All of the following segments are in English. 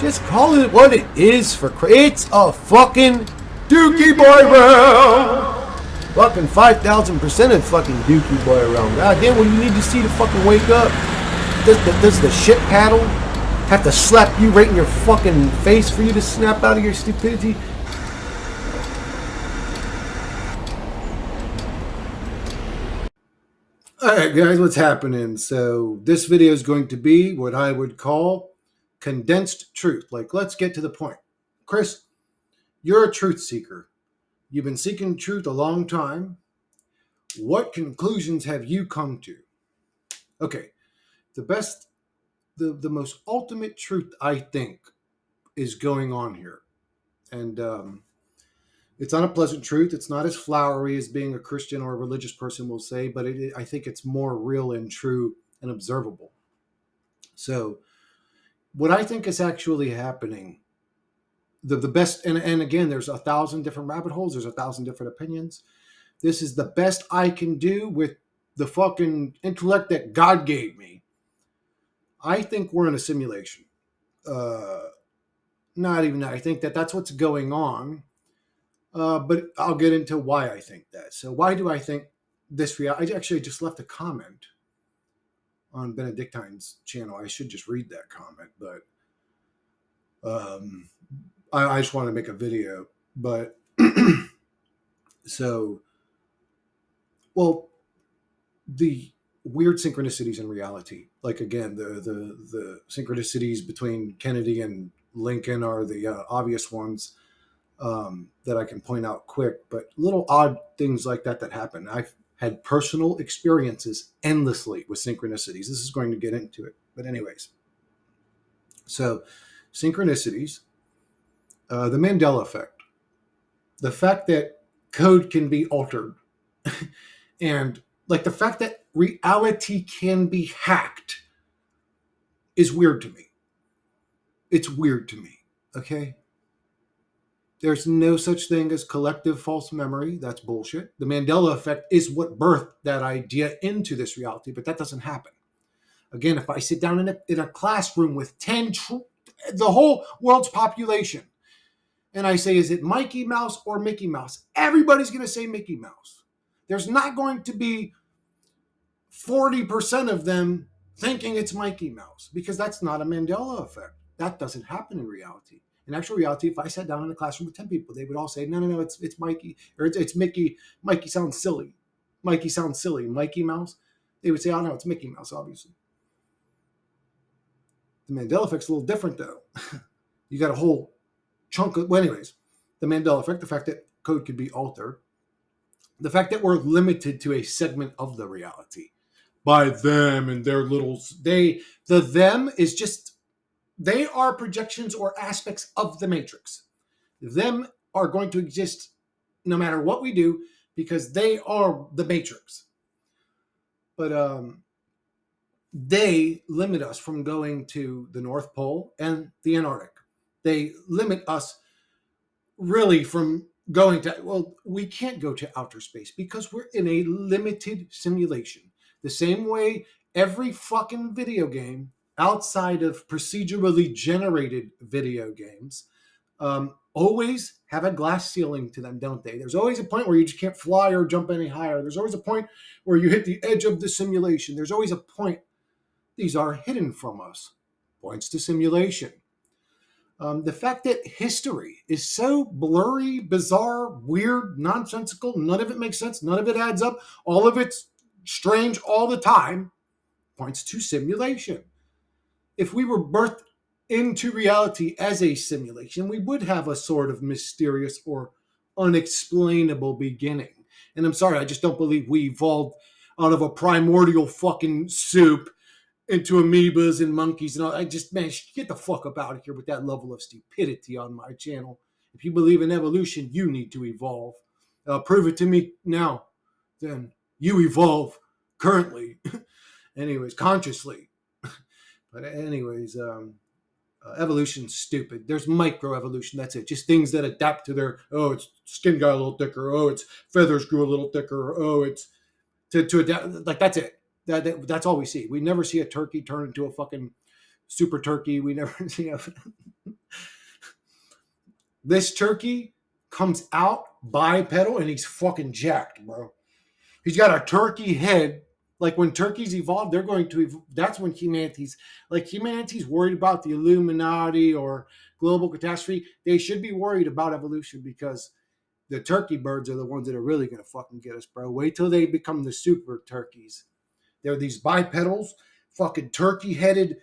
Just call it what it is it's a fucking Dookie Boy round. Fucking 5,000% of fucking Dookie Boy round. God damn, what you need to see to fucking wake up? Does the shit paddle have to slap you right in your fucking face for you to snap out of your stupidity? Alright guys, what's happening? So this video is going to be what I would call condensed truth. Like, let's get to the point. Chris, you're a truth seeker. You've been seeking truth a long time. What conclusions have you come to? Okay, the most ultimate truth I think is going on here. And it's not a pleasant truth. It's not as flowery as being a Christian or a religious person will say, but I think it's more real and true and observable. So what I think is actually happening, the best, and again, there's 1,000 different rabbit holes. There's 1,000 different opinions. This is the best I can do with the fucking intellect that God gave me. I think we're in a simulation. Not even that. I think that that's what's going on. But I'll get into why I think that. So why do I think this reality? I actually just left a comment on Benedictine's channel. I should just read that comment, but I just want to make a video. But so, well, the weird synchronicities in reality, like again, the synchronicities between Kennedy and Lincoln are the obvious ones. That I can point out quick, but little odd things like that happen. I've had personal experiences endlessly with synchronicities. This is going to get into it. But anyways, so synchronicities, the Mandela effect, the fact that code can be altered, and like the fact that reality can be hacked is weird to me. It's weird to me, okay? There's no such thing as collective false memory. That's bullshit. The Mandela effect is what birthed that idea into this reality, but that doesn't happen. Again, if I sit down in a classroom with the whole world's population, and I say, is it Mikey Mouse or Mickey Mouse? Everybody's going to say Mickey Mouse. There's not going to be 40% of them thinking it's Mikey Mouse, because that's not a Mandela effect. That doesn't happen in reality. In actual reality, if I sat down in a classroom with 10 people, they would all say, no, it's Mikey, or it's Mickey. Mikey sounds silly. Mikey sounds silly. Mikey Mouse. They would say, oh, no, it's Mickey Mouse, obviously. The Mandela effect's a little different, though. You got a whole chunk of, well, anyways, the Mandela effect, the fact that code could be altered, the fact that we're limited to a segment of the reality by them and their little, the them is just, they are projections or aspects of the matrix. Them are going to exist no matter what we do because they are the matrix. But they limit us from going to the North Pole and the Antarctic. They limit us really from going to, well, we can't go to outer space because we're in a limited simulation. The same way every fucking video game outside of procedurally generated video games always have a glass ceiling to them, don't they? There's always a point where you just can't fly or jump any higher. There's always a point where you hit the edge of the simulation. There's always a point. These are hidden from us. Points to simulation. The fact that history is so blurry, bizarre, weird, nonsensical, none of it makes sense, none of it adds up, all of it's strange all the time, points to simulation. If we were birthed into reality as a simulation, we would have a sort of mysterious or unexplainable beginning. And I'm sorry, I just don't believe we evolved out of a primordial fucking soup into amoebas and monkeys and all. I just, man, get the fuck up out of here with that level of stupidity on my channel. If you believe in evolution, you need to evolve. Prove it to me now. Then you evolve currently. Anyways, consciously. But anyways, evolution's stupid. There's microevolution. That's it. Just things that adapt to their, oh, its skin got a little thicker. Oh, its feathers grew a little thicker. Oh, it's to adapt. Like, that's it. That's all we see. We never see a turkey turn into a fucking super turkey. We never, this turkey comes out bipedal and he's fucking jacked, bro. He's got a turkey head. Like when turkeys evolve, they're going to. That's when humanity's worried about the Illuminati or global catastrophe. They should be worried about evolution because the turkey birds are the ones that are really going to fucking get us, bro. Wait till they become the super turkeys. They're these bipedals, fucking turkey headed,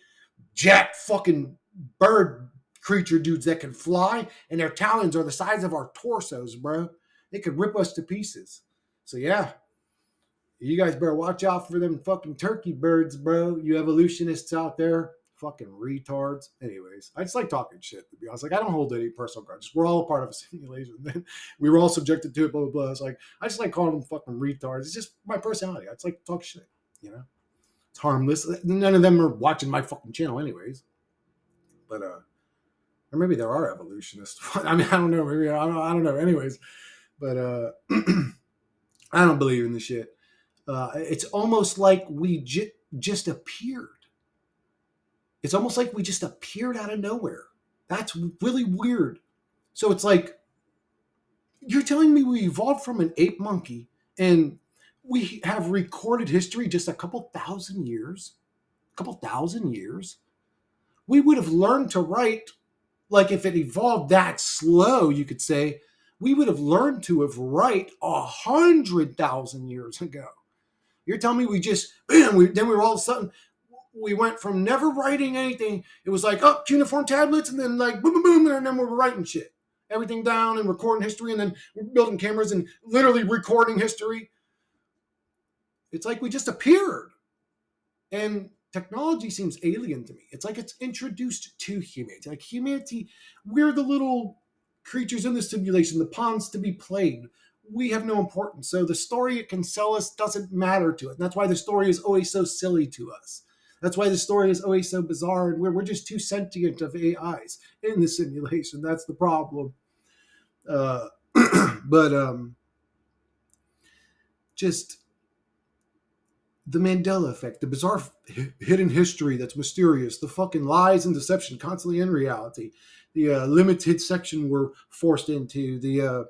jacked fucking bird creature dudes that can fly, and their talons are the size of our torsos, bro. They could rip us to pieces. So yeah, you guys better watch out for them fucking turkey birds, bro. You evolutionists out there, fucking retards. Anyways, I just like talking shit, to be honest. Like, I don't hold any personal grudges. We're all a part of a simulation. We were all subjected to it, blah, blah, blah. It's like, I just like calling them fucking retards. It's just my personality. I just like to talk shit, you know? It's harmless. None of them are watching my fucking channel anyways. But, or maybe there are evolutionists. I mean, I don't know. Maybe I don't know. Anyways, but I don't believe in the shit. It's almost like we just appeared. It's almost like we just appeared out of nowhere. That's really weird. So it's like, you're telling me we evolved from an ape monkey and we have recorded history just a couple thousand years? A couple thousand years? We would have learned to write, like if it evolved that slow, you could say, we would have learned to have write 100,000 years ago. You're telling me we just, bam, then we were all of a sudden, we went from never writing anything. It was like, oh, cuneiform tablets, and then like boom, boom, boom, and then we were writing shit. Everything down and recording history, and then we're building cameras and literally recording history. It's like we just appeared. And technology seems alien to me. It's like it's introduced to humanity. Like humanity, we're the little creatures in the simulation, the pawns to be played. We have no importance. So the story it can sell us doesn't matter to it. And that's why the story is always so silly to us. That's why the story is always so bizarre. And we're just too sentient of AIs in the simulation. That's the problem. But just the Mandela effect, the bizarre hidden history that's mysterious, the fucking lies and deception constantly in reality, the limited section we're forced into, the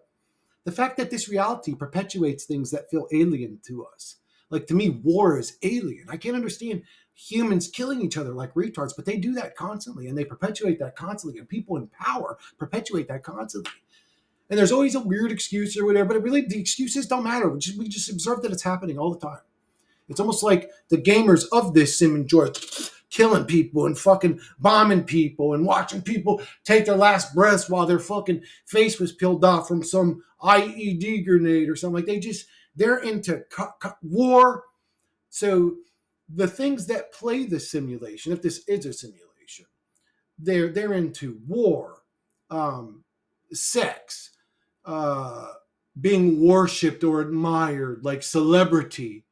fact that this reality perpetuates things that feel alien to us. Like, to me, war is alien. I can't understand humans killing each other like retards, but they do that constantly, and they perpetuate that constantly, and people in power perpetuate that constantly. And there's always a weird excuse or whatever, but really the excuses don't matter. We just observe that it's happening all the time. It's almost like the gamers of this sim enjoy killing people and fucking bombing people and watching people take their last breaths while their fucking face was peeled off from some IED grenade or something. Like, they're into war. So the things that play the simulation, if this is a simulation, they're into war, sex, being worshipped or admired, like celebrity.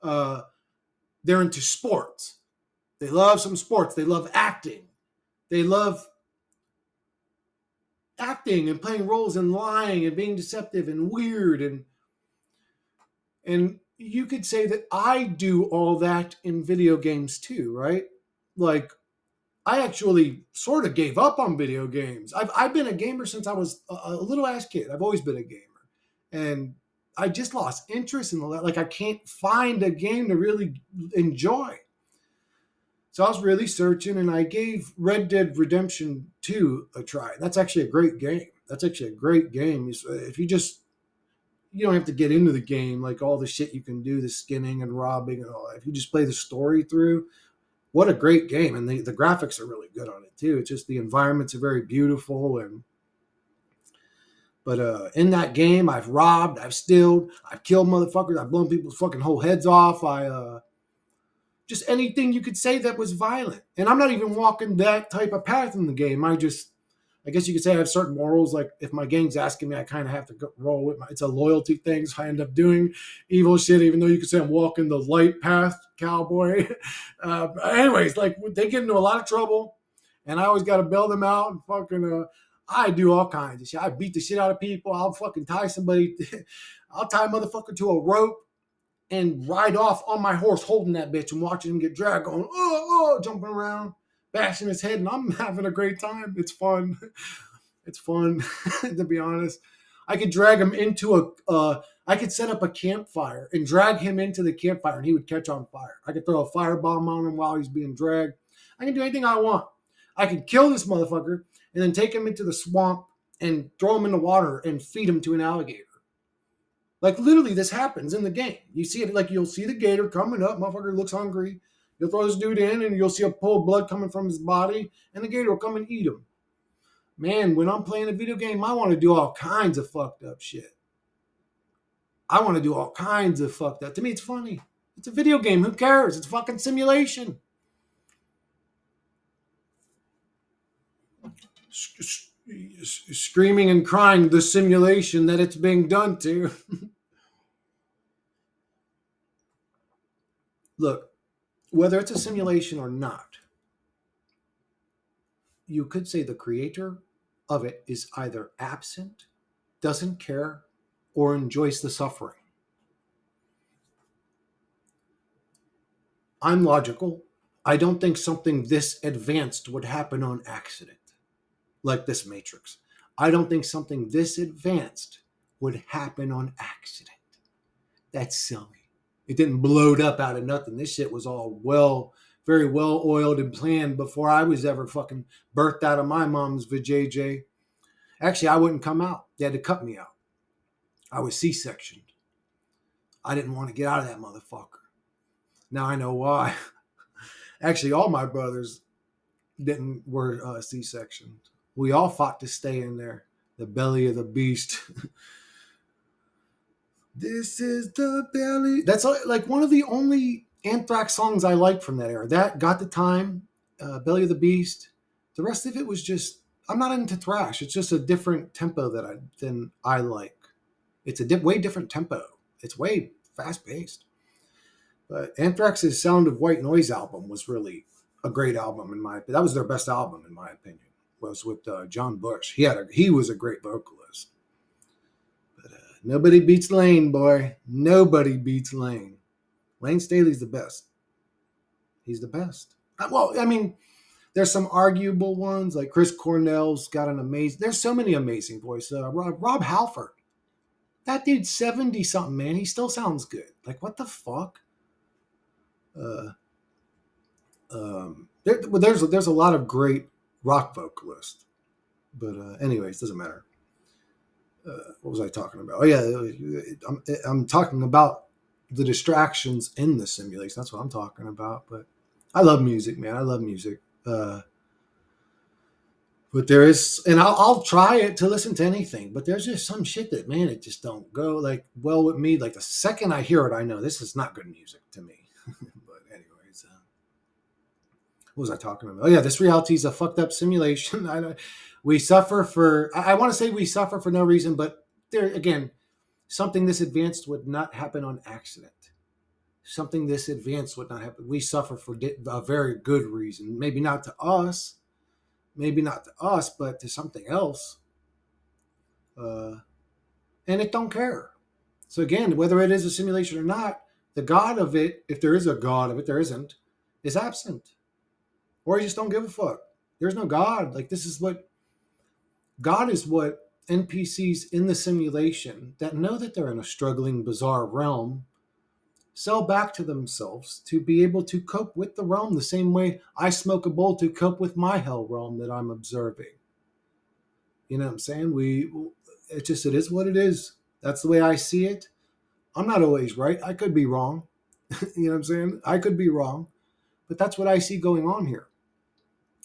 They're into sports. They love some sports. They love acting. They love acting and playing roles and lying and being deceptive and weird. And you could say that I do all that in video games too, right? Like, I actually sort of gave up on video games. I've been a gamer since I was a little ass kid. I've always been a gamer. And I just lost interest in that. Like, I can't find a game to really enjoy. So I was really searching, and I gave Red Dead Redemption 2 a try. That's actually a great game. If you don't have to get into the game, like all the shit you can do, the skinning and robbing and all that. If you just play the story through, what a great game. And the graphics are really good on it too. It's just the environments are very beautiful. But in that game, I've robbed, I've stealed, I've killed motherfuckers, I've blown people's fucking whole heads off. Just anything you could say that was violent. And I'm not even walking that type of path in the game. I guess you could say I have certain morals. Like, if my gang's asking me, I kind of have to roll with it's a loyalty thing. So I end up doing evil shit, even though you could say I'm walking the light path, cowboy. Anyways, like, they get into a lot of trouble, and I always got to bail them out and fucking, I do all kinds of shit. I beat the shit out of people. I'll fucking tie somebody. I'll tie a motherfucker to a rope and ride off on my horse holding that bitch and watching him get dragged, going, oh, jumping around. bashing his head, and I'm having a great time. It's fun. It's fun, to be honest. I could drag him into I could set up a campfire and drag him into the campfire, and he would catch on fire. I could throw a firebomb on him while he's being dragged. I can do anything I want. I could kill this motherfucker and then take him into the swamp and throw him in the water and feed him to an alligator. Like literally, this happens in the game. You see it, like you'll see the gator coming up. Motherfucker looks hungry. You'll throw this dude in, and you'll see a pool of blood coming from his body, and the gator will come and eat him. Man, when I'm playing a video game, I want to do all kinds of fucked up shit. I want to do all kinds of fucked up. To me, it's funny. It's a video game. Who cares? It's a fucking simulation. Screaming and crying the simulation that it's being done to. Look, whether it's a simulation or not, you could say the creator of it is either absent, doesn't care, or enjoys the suffering. I'm logical. I don't think something this advanced would happen on accident, like this Matrix. I don't think something this advanced would happen on accident. That's silly. It didn't blow up out of nothing. This shit was all very well oiled and planned before I was ever fucking birthed out of my mom's vajayjay. Actually, I wouldn't come out. They had to cut me out. I was C-sectioned. I didn't want to get out of that motherfucker. Now I know why. Actually, all my brothers were C-sectioned. We all fought to stay in there. The belly of the beast. This is the belly. That's like one of the only Anthrax songs I like from that era. That Got the Time, Belly of the Beast. The rest of it was just, I'm not into thrash. It's just a different tempo than I like. It's a way different tempo. It's way fast paced. But Anthrax's Sound of White Noise album was really a great album in my opinion. That was their best album in my opinion. Was with John Bush. He was a great vocalist. But nobody beats Lane, boy. Nobody beats Lane. Lane Staley's the best. He's the best. Well, I mean, there's some arguable ones, like Chris Cornell's got an amazing. There's so many amazing voices. Rob Halford. That dude's 70 something, man. He still sounds good. Like, what the fuck? There's a lot of great rock vocalists. But anyways, doesn't matter. What was I talking about? Oh yeah, I'm talking about the distractions in the simulation. That's what I'm talking about. But I love music, man. I love music. But there is, and I'll try it to listen to anything. But there's just some shit that, man, it just don't go like well with me. Like the second I hear it, I know this is not good music to me. But anyways, what was I talking about? Oh yeah, this reality is a fucked up simulation. We suffer for. I want to say we suffer for no reason, but there again, something this advanced would not happen on accident. Something this advanced would not happen. We suffer for a very good reason. Maybe not to us. Maybe not to us, but to something else. And it don't care. So again, whether it is a simulation or not, the God of it, if there is a God of it, there isn't, is absent. Or you just don't give a fuck. There's no God. Like God is what NPCs in the simulation that know that they're in a struggling, bizarre realm sell back to themselves to be able to cope with the realm the same way I smoke a bowl to cope with my hell realm that I'm observing. You know what I'm saying? It is what it is. That's the way I see it. I'm not always right. I could be wrong. You know what I'm saying? I could be wrong. But that's what I see going on here.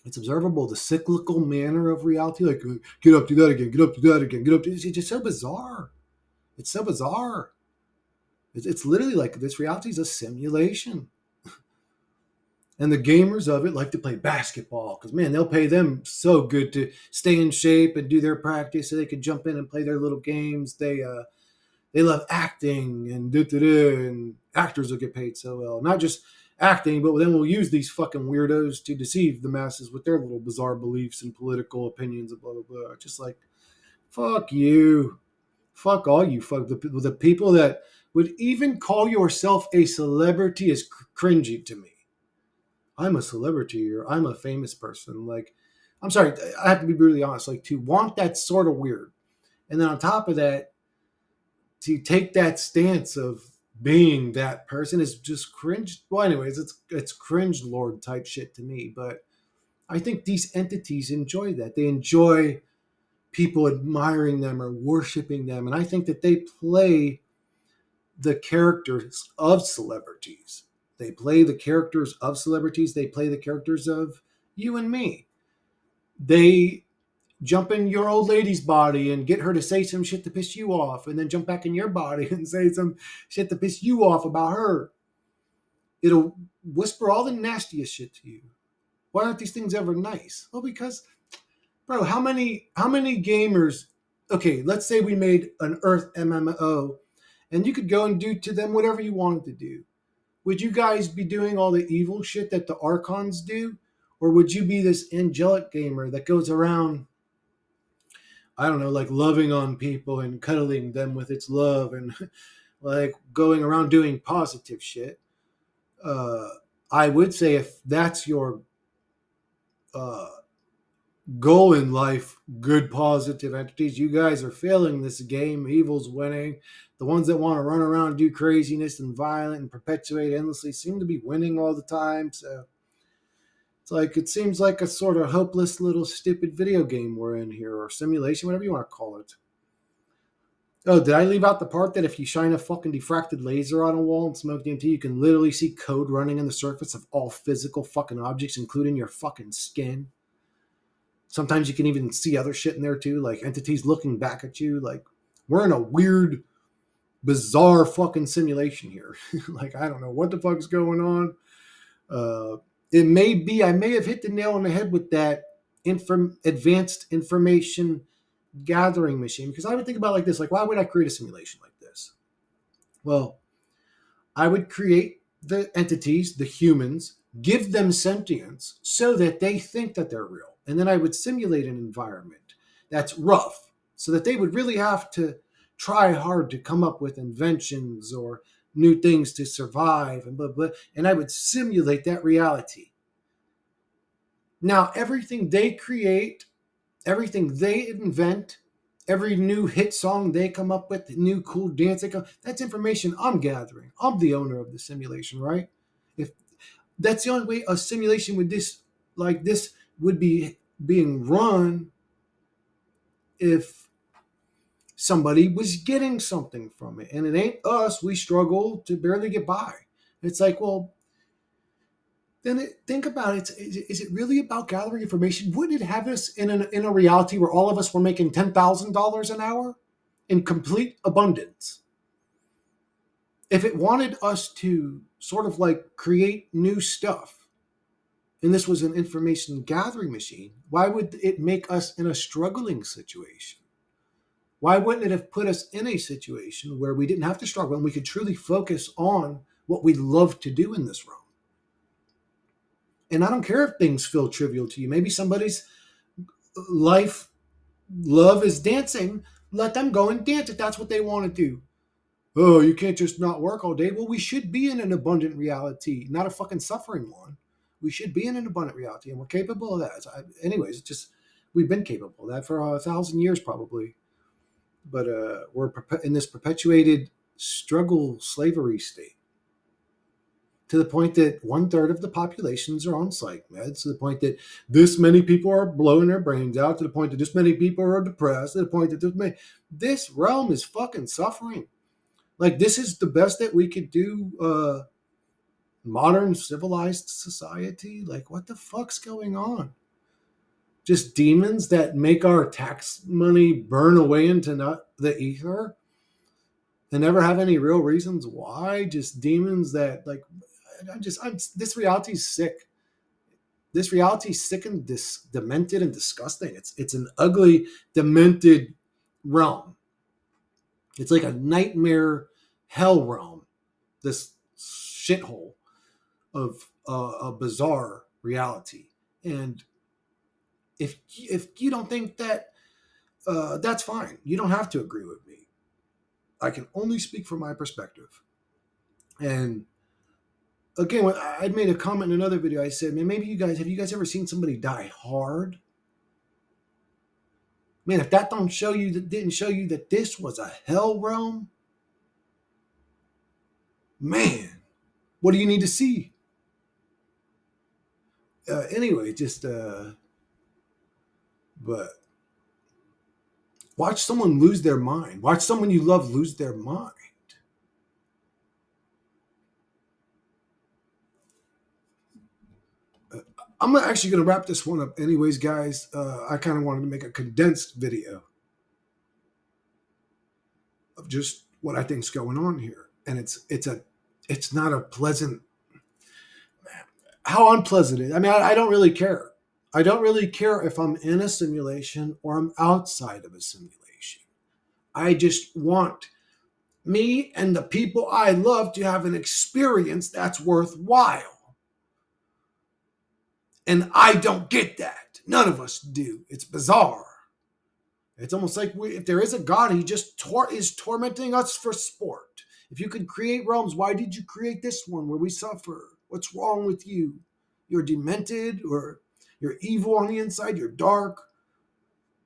It's observable, the cyclical manner of reality. Like, get up, do that again, get up, do that again, get up. It's just so bizarre. It's so bizarre. It's literally like this reality is a simulation. And the gamers of it like to play basketball because, man, they'll pay them so good to stay in shape and do their practice so they can jump in and play their little games. They love acting and actors will get paid so well. Not just acting, but then we'll use these fucking weirdos to deceive the masses with their little bizarre beliefs and political opinions and blah, blah, blah. Just like, fuck you. Fuck all you. Fuck the people that would even call yourself a celebrity is cringy to me. I'm a celebrity or I'm a famous person. Like, I'm sorry, I have to be brutally honest. Like, to want that's sort of weird. And then on top of that, to take that stance of being that person is just cringe. Well, anyways, it's cringe lord type shit to me. But I think these entities enjoy that. They enjoy people admiring them or worshiping them, and I think that they play the characters of celebrities. They play the characters of celebrities. They play the characters of you and me. They jump in your old lady's body and get her to say some shit to piss you off, and then jump back in your body and say some shit to piss you off about her. It'll whisper all the nastiest shit to you. Why aren't these things ever nice? Well, because, bro, how many gamers? Okay, let's say we made an Earth MMO, and you could go and do to them whatever you wanted to do. Would you guys be doing all the evil shit that the Archons do? Or would you be this angelic gamer that goes around, I don't know, like loving on people and cuddling them with its love and like going around doing positive shit? Uh, I would say if that's your uh, goal in life, good positive entities, you guys are failing this game. Evil's winning. The ones that want to run around, do craziness and violent and perpetuate endlessly seem to be winning all the time. So it's like it seems like a sort of hopeless little stupid video game we're in here, or simulation, whatever you want to call it. Oh, did I leave out the part that if you shine a fucking diffracted laser on a wall and smoke DMT, you can literally see code running on the surface of all physical fucking objects, including your fucking skin? Sometimes you can even see other shit in there too, like entities looking back at you. Like, we're in a weird, bizarre fucking simulation here. Like, I don't know what the fuck's going on. Uh, it may be, I may have hit the nail on the head with that advanced information gathering machine, because I would think about it like this, like, why would I create a simulation like this? Well, I would create the entities, the humans, give them sentience so that they think that they're real. And then I would simulate an environment that's rough so that they would really have to try hard to come up with inventions or new things to survive and blah, blah. And I would simulate that reality. Now, everything they create, everything they invent, every new hit song they come up with, new cool dance they come, that's information I'm gathering. I'm the owner of the simulation, right? If that's the only way a simulation with this like this would be being run, if somebody was getting something from it. And it ain't us. We struggle to barely get by. It's like, well, then think about it. Is it really about gathering information? Wouldn't it have us in a reality where all of us were making $10,000 an hour in complete abundance? If it wanted us to sort of like create new stuff, and this was an information gathering machine, why would it make us in a struggling situation? Why wouldn't it have put us in a situation where we didn't have to struggle and we could truly focus on what we love to do in this realm? And I don't care if things feel trivial to you. Maybe somebody's life love is dancing. Let them go and dance if that's what they want to do. Oh, you can't just not work all day. Well, we should be in an abundant reality, not a fucking suffering one. We should be in an abundant reality, and we're capable of that. Anyways, it's just we've been capable of that for 1,000 years probably. But we're in this perpetuated struggle slavery state, to the point that 1/3 of the populations are on psych meds, to the point that this many people are blowing their brains out, to the point that this many people are depressed, to the point that this realm is fucking suffering. Like, this is the best that we could do. Modern civilized society. Like, what the fuck's going on? Just demons that make our tax money burn away into the ether and never have any real reasons why. Just demons that, like, this reality's sick. This reality's sick and demented and disgusting. It's an ugly, demented realm. It's like a nightmare hell realm. This shithole of a bizarre reality. And if you don't think that, that's fine. You don't have to agree with me. I can only speak from my perspective. And again, when I made a comment in another video. I said, man, maybe have you guys ever seen somebody die hard? Man, if that didn't show you that this was a hell realm, man, what do you need to see? Anyway, but watch someone lose their mind. Watch someone you love lose their mind. I'm actually going to wrap this one up anyways, guys. I kind of wanted to make a condensed video of just what I think's going on here. And it's not a pleasant, how unpleasant it is. I mean, I don't really care. I don't really care if I'm in a simulation or I'm outside of a simulation. I just want me and the people I love to have an experience that's worthwhile. And I don't get that. None of us do. It's bizarre. It's almost like if there is a God, he just is tormenting us for sport. If you could create realms, why did you create this one where we suffer? What's wrong with you? You're demented, or you're evil on the inside, you're dark.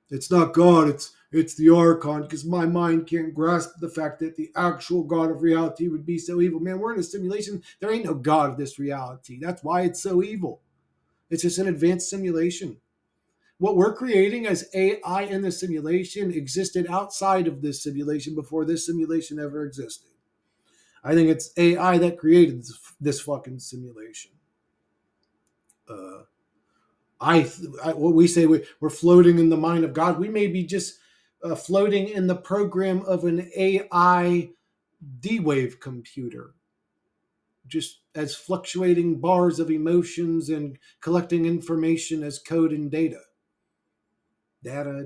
It's not God, it's the Archon, because my mind can't grasp the fact that the actual God of reality would be so evil. Man, we're in a simulation. There ain't no God of this reality. That's why it's so evil. It's just an advanced simulation. What we're creating as AI in the simulation existed outside of this simulation before this simulation ever existed. I think it's AI that created this fucking simulation. What we say, we're floating in the mind of God. We may be just floating in the program of an AI D-Wave computer, just as fluctuating bars of emotions and collecting information as code and data. Data,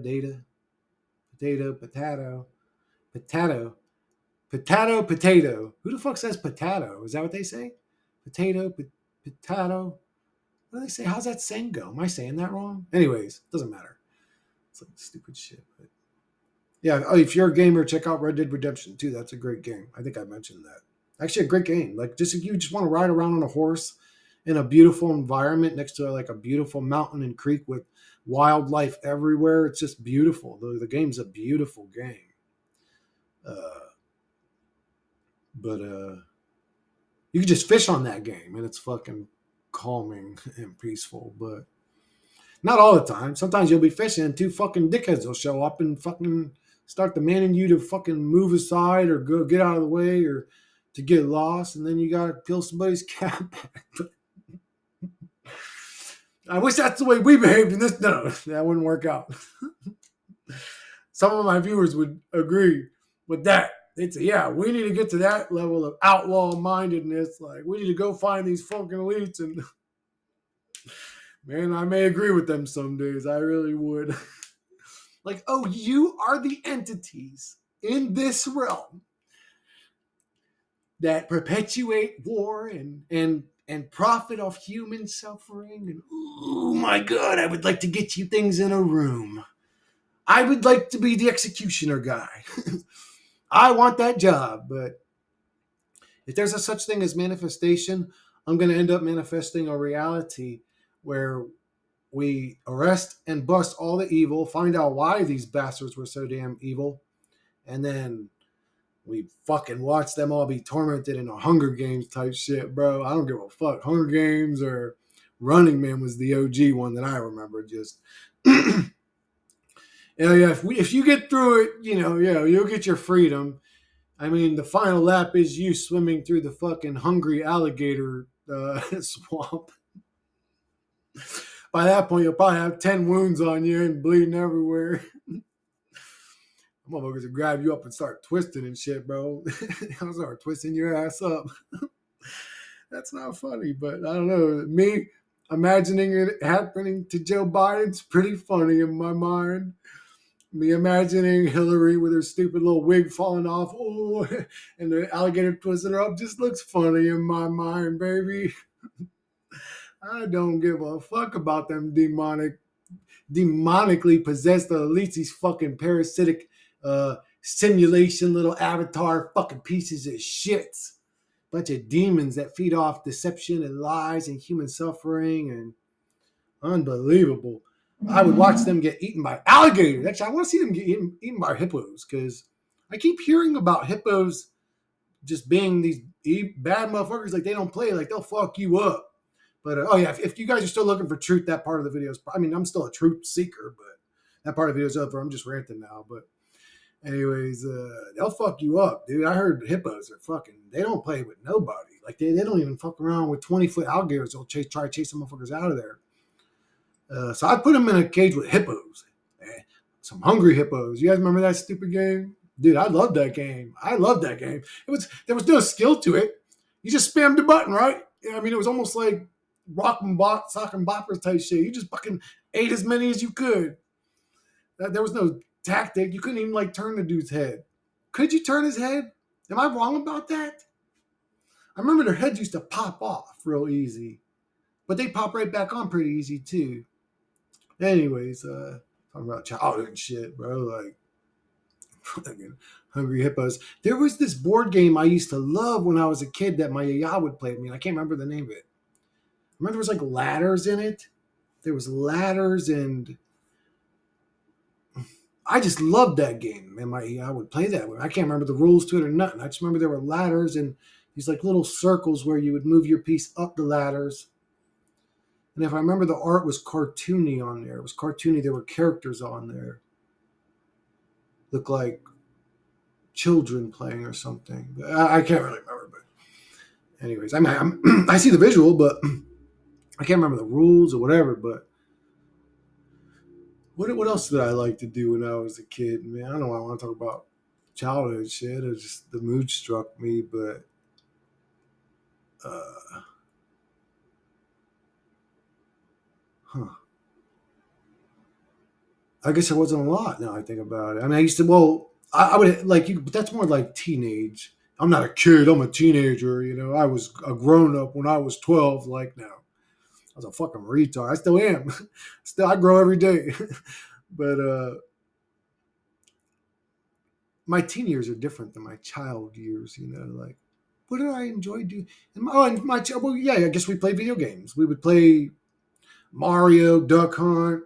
potato. Who the fuck says potato? Is that what they say? Potato. What do they say? How's that saying go? Am I saying that wrong? Anyways, doesn't matter. It's like stupid shit. But yeah, if you're a gamer, check out Red Dead Redemption 2. That's a great game. I think I mentioned that. Actually, a great game. Like, just if you just want to ride around on a horse in a beautiful environment next to like a beautiful mountain and creek with wildlife everywhere, it's just beautiful. The game's a beautiful game. But you can just fish on that game, and it's fucking calming and peaceful. But not all the time. Sometimes you'll be fishing and two fucking dickheads will show up and fucking start demanding you to fucking move aside or go get out of the way or to get lost, and then you gotta peel somebody's cap back. I wish that's the way we behaved in this. No, that wouldn't work out. Some of my viewers would agree with that. They'd say, yeah, we need to get to that level of outlaw mindedness. Like, we need to go find these fucking elites. And man, I may agree with them some days. I really would. Like, oh, you are the entities in this realm that perpetuate war and profit off human suffering. And oh my God, I would like to get you things in a room. I would like to be the executioner guy. I want that job. But if there's a such thing as manifestation, I'm going to end up manifesting a reality where we arrest and bust all the evil, find out why these bastards were so damn evil, and then we fucking watch them all be tormented in a Hunger Games type shit, bro. I don't give a fuck. Hunger Games or Running Man was the OG one that I remember. Just yeah, if you get through it, you'll get your freedom. I mean, the final lap is you swimming through the fucking hungry alligator swamp. By that point, you'll probably have 10 wounds on you and bleeding everywhere. Motherfuckers will grab you up and start twisting and shit, bro. I'll start twisting your ass up. That's not funny, but I don't know. Me imagining it happening to Joe Biden's pretty funny in my mind. Me imagining Hillary with her stupid little wig falling off, and the alligator twisting her up just looks funny in my mind, baby. I don't give a fuck about them demonically possessed elites, these fucking parasitic simulation little avatar fucking pieces of shit. bunch of demons that feed off deception and lies and human suffering and unbelievable. I would watch them get eaten by alligators. Actually, I want to see them get eaten by hippos because I keep hearing about hippos just being these bad motherfuckers. Like they don't play. Like they'll fuck you up. But oh yeah, if you guys are still looking for truth, that part of the video is. I mean, I'm still a truth seeker, but that part of the video is over. I'm just ranting now. But anyways, they'll fuck you up, dude. I heard hippos are fucking. They don't play with nobody. Like they don't even fuck around with 20-foot alligators. They'll try to chase some motherfuckers out of there. So I put them in a cage with hippos, some hungry hippos. You guys remember that stupid game? Dude, I love that game. I love that game. There was no skill to it. You just spammed the button, right? I mean, it was almost like rock and sock and boppers type shit. You just fucking ate as many as you could. There was no tactic. You couldn't even like turn the dude's head. Could you turn his head? Am I wrong about that? I remember their heads used to pop off real easy, but they pop right back on pretty easy too. Anyways, talking about childhood shit, bro. Like fucking hungry hippos. There was this board game I used to love when I was a kid that my yaya would play with me. I can't remember the name of it. I remember there was like ladders in it. There was ladders and I just loved that game. And my yaya would play that one. I can't remember the rules to it or nothing. I just remember there were ladders and these like little circles where you would move your piece up the ladders. And if I remember, the art was cartoony on there. It was cartoony. There were characters on there. Looked like children playing or something. I can't really remember. But anyways, I see the visual, but I can't remember the rules or whatever. But what else did I like to do when I was a kid? Man, I don't know why I want to talk about childhood shit. It just the mood struck me, but huh. I guess there wasn't a lot now I think about it. I mean, I used to, well, I would like you, but that's more like teenage. I'm not a kid, I'm a teenager. You know, I was a grown up when I was 12, like now. I was a fucking retard. I still am. Still, I grow every day. But my teen years are different than my child years, you know, like, what did I enjoy doing? Well, yeah, I guess we played video games. We would play Mario, Duck Hunt,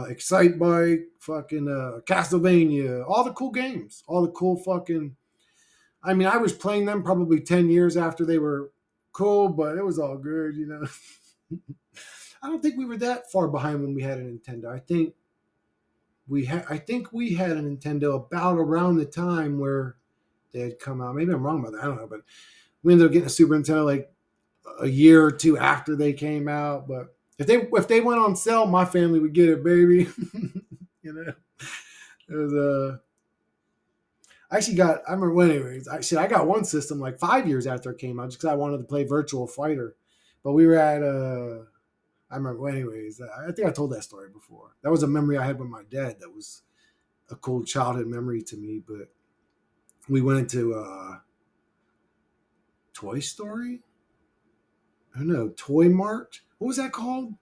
Excite Bike, fucking Castlevania, all the cool games, all the cool fucking. I mean, I was playing them probably 10 years after they were cool, but it was all good, you know. I don't think we were that far behind when we had a Nintendo. I think we had a Nintendo about around the time where they had come out. Maybe I'm wrong about that. I don't know, but we ended up getting a Super Nintendo like a year or two after they came out. But if they went on sale, my family would get it, baby. You know, it was I actually got. I remember. Well, anyways, I got one system like 5 years after it came out, just because I wanted to play Virtual Fighter. But we were at. I remember. Well, anyways, I think I told that story before. That was a memory I had with my dad. That was a cool childhood memory to me. But we went into Toy Story. I don't know, Toy Mart. What was that called?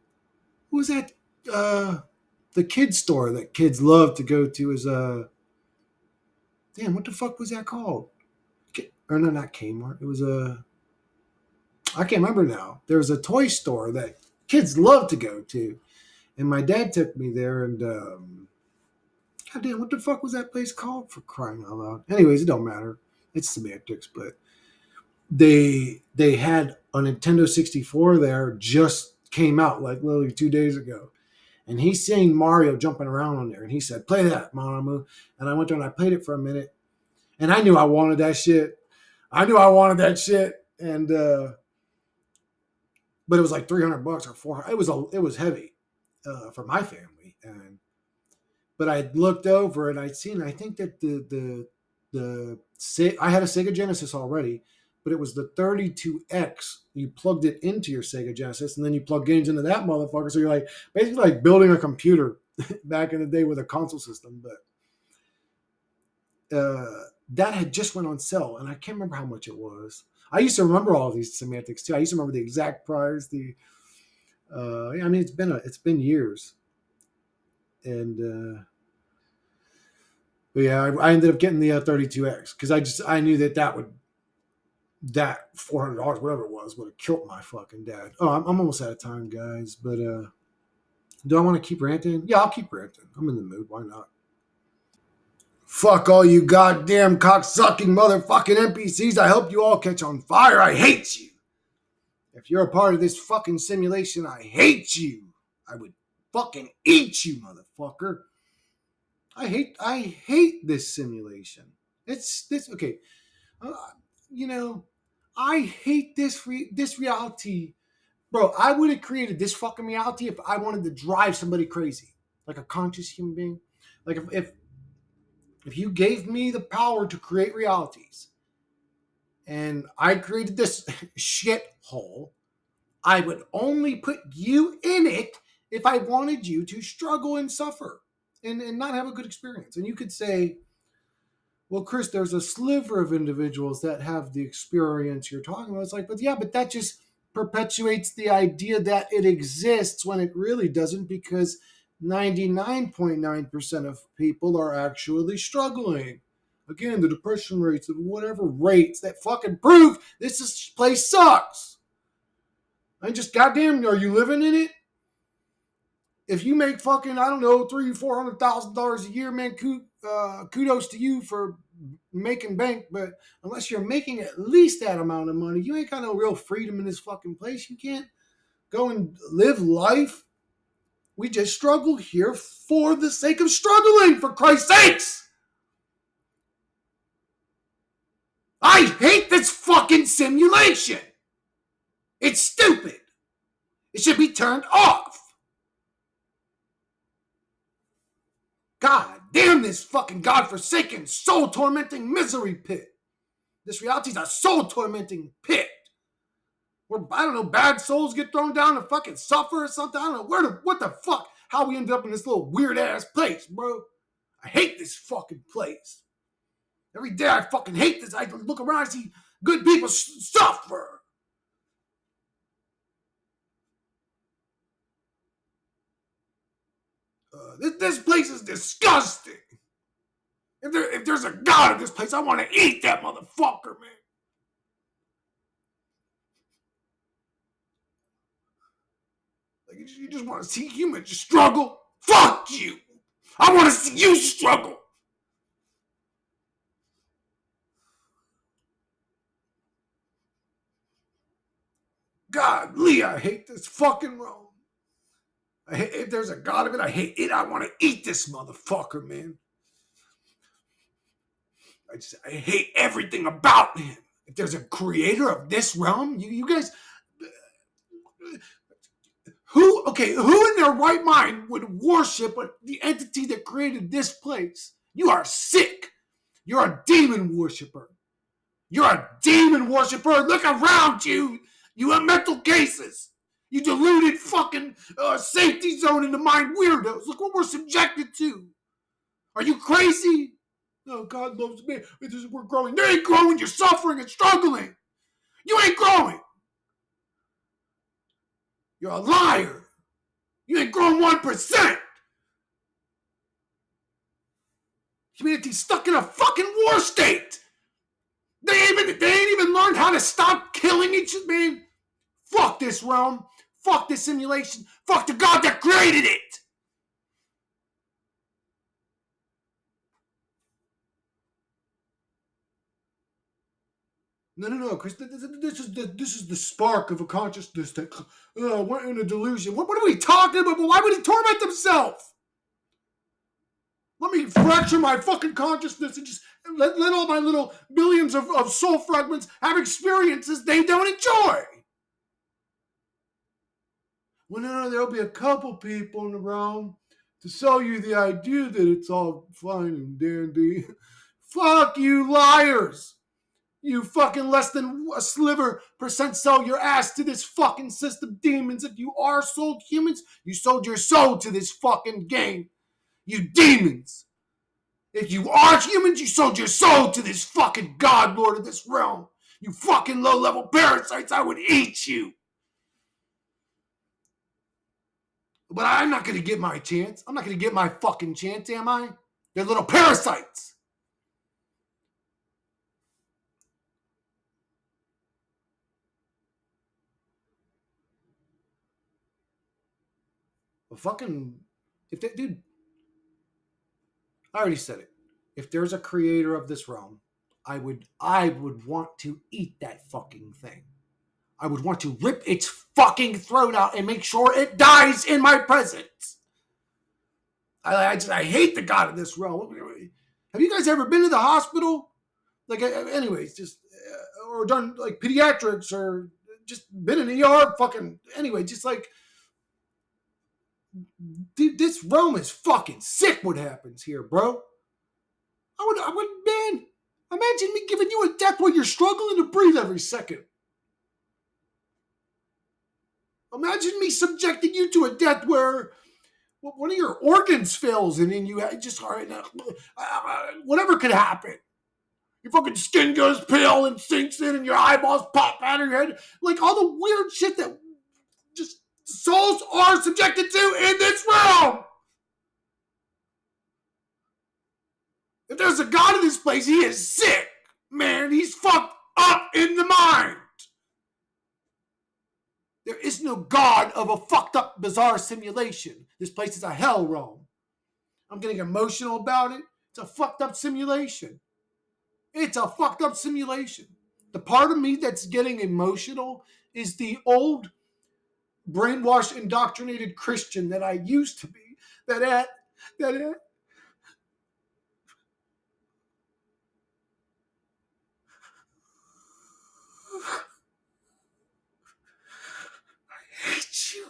What was that? The kids store that kids love to go to is damn, what the fuck was that called? Or no, not Kmart. It was I can't remember now. There was a toy store that kids love to go to, and my dad took me there. And goddamn, what the fuck was that place called? For crying out loud. Anyways, it don't matter. It's semantics, but they had a Nintendo 64 there, just came out like literally 2 days ago. And he's seeing Mario jumping around on there. And he said, play that, Mama. And I went there and I played it for a minute. And I knew I wanted that shit. And but it was like $300 or $400. It was heavy for my family. And but I looked over and I'd seen. I think that I had a Sega Genesis already, but it was the 32X. You plugged it into your Sega Genesis, and then you plug games into that motherfucker. So you're like basically like building a computer back in the day with a console system. But that had just went on sale, and I can't remember how much it was. I used to remember all these semantics too. I used to remember the exact price. I mean, it's been years, and but yeah, I ended up getting the 32X because I knew that would that $400, whatever it was, would have killed my fucking dad. Oh, I'm almost out of time, guys. But do I want to keep ranting? Yeah, I'll keep ranting. I'm in the mood. Why not? Fuck all you goddamn cocksucking motherfucking NPCs. I hope you all catch on fire. I hate you. If you're a part of this fucking simulation, I hate you. I would fucking eat you, motherfucker. I hate this simulation. It's this okay. Uh, you know, I hate this reality, bro. I would have created this fucking reality if I wanted to drive somebody crazy, like a conscious human being. Like if you gave me the power to create realities, and I created this shit hole, I would only put you in it if I wanted you to struggle and suffer and not have a good experience. And you could say, well, Chris, there's a sliver of individuals that have the experience you're talking about. It's like, but yeah, but that just perpetuates the idea that it exists when it really doesn't, because 99.9% of people are actually struggling. Again, the depression rates of whatever rates that fucking prove place sucks. And just goddamn, are you living in it? If you make fucking, I don't know, $300,000-$400,000 a year, man, kudos to you for making bank. But unless you're making at least that amount of money, you ain't got no real freedom in this fucking place. You can't go and live life. We just struggle here for the sake of struggling, for Christ's sakes. I hate this fucking simulation. It's stupid. It should be turned off. God damn this fucking godforsaken, soul tormenting misery pit. This reality is a soul tormenting pit where, I don't know, bad souls get thrown down and fucking suffer or something. I don't know what the fuck, how we ended up in this little weird ass place, bro. I hate this fucking place. Every day I fucking hate this. I look around and see good people suffer. This place is disgusting. If there's a God in this place, I want to eat that motherfucker, man. Like, you just want to see humans struggle? Fuck you! I want to see you struggle! God, Lee, I hate this fucking realm. If there's a God of it, I hate it. I want to eat this motherfucker, man. I hate everything about him. If there's a creator of this realm, you guys, who in their right mind would worship the entity that created this place? You are sick. You're a demon worshiper. You're a demon worshiper. Look around you. You have mental cases. You deluded fucking safety zone into mind weirdos. Look what we're subjected to. Are you crazy? No, God loves me. We're growing. You ain't growing. You're suffering and struggling. You ain't growing. You're a liar. You ain't growing 1%. Humanity's stuck in a fucking war state. They ain't even learned how to stop killing each other, man. Fuck this realm. Fuck this simulation. Fuck the God that created it. No, Chris. This is the spark of a consciousness that went in a delusion. What are we talking about? Why would he torment himself? Let me fracture my fucking consciousness and just let all my little billions of soul fragments have experiences they don't enjoy. Well, no, there'll be a couple people in the realm to sell you the idea that it's all fine and dandy. Fuck you, liars! You fucking less than a sliver percent sell your ass to this fucking system, demons. If you are sold humans, you sold your soul to this fucking game. You demons. If you are humans, you sold your soul to this fucking God Lord of this realm. You fucking low-level parasites, I would eat you. But I'm not going to get my chance. I'm not going to get my fucking chance, am I? They're little parasites. A fucking if that dude, I already said it. If there's a creator of this realm, I would want to eat that fucking thing. I would want to rip its fucking throat out and make sure it dies in my presence. I hate the god of this realm. Have you guys ever been to the hospital? Like, anyways, just or done like pediatrics or just been in the ER? Fucking anyway, just like, dude, this realm is fucking sick. What happens here, bro? I would, man. Imagine me giving you a death where you're struggling to breathe every second. Imagine me subjecting you to a death where one of your organs fails and then you just whatever could happen. Your fucking skin goes pale and sinks in, and your eyeballs pop out of your head. Like all the weird shit that just souls are subjected to in this realm. If there's a god in this place, he is sick, man. He's fucked up in the mind. There is no god of a fucked up, bizarre simulation. This place is a hell realm. I'm getting emotional about it. It's a fucked up simulation. It's a fucked up simulation. The part of me that's getting emotional is the old brainwashed, indoctrinated Christian that I used to be. I hate you.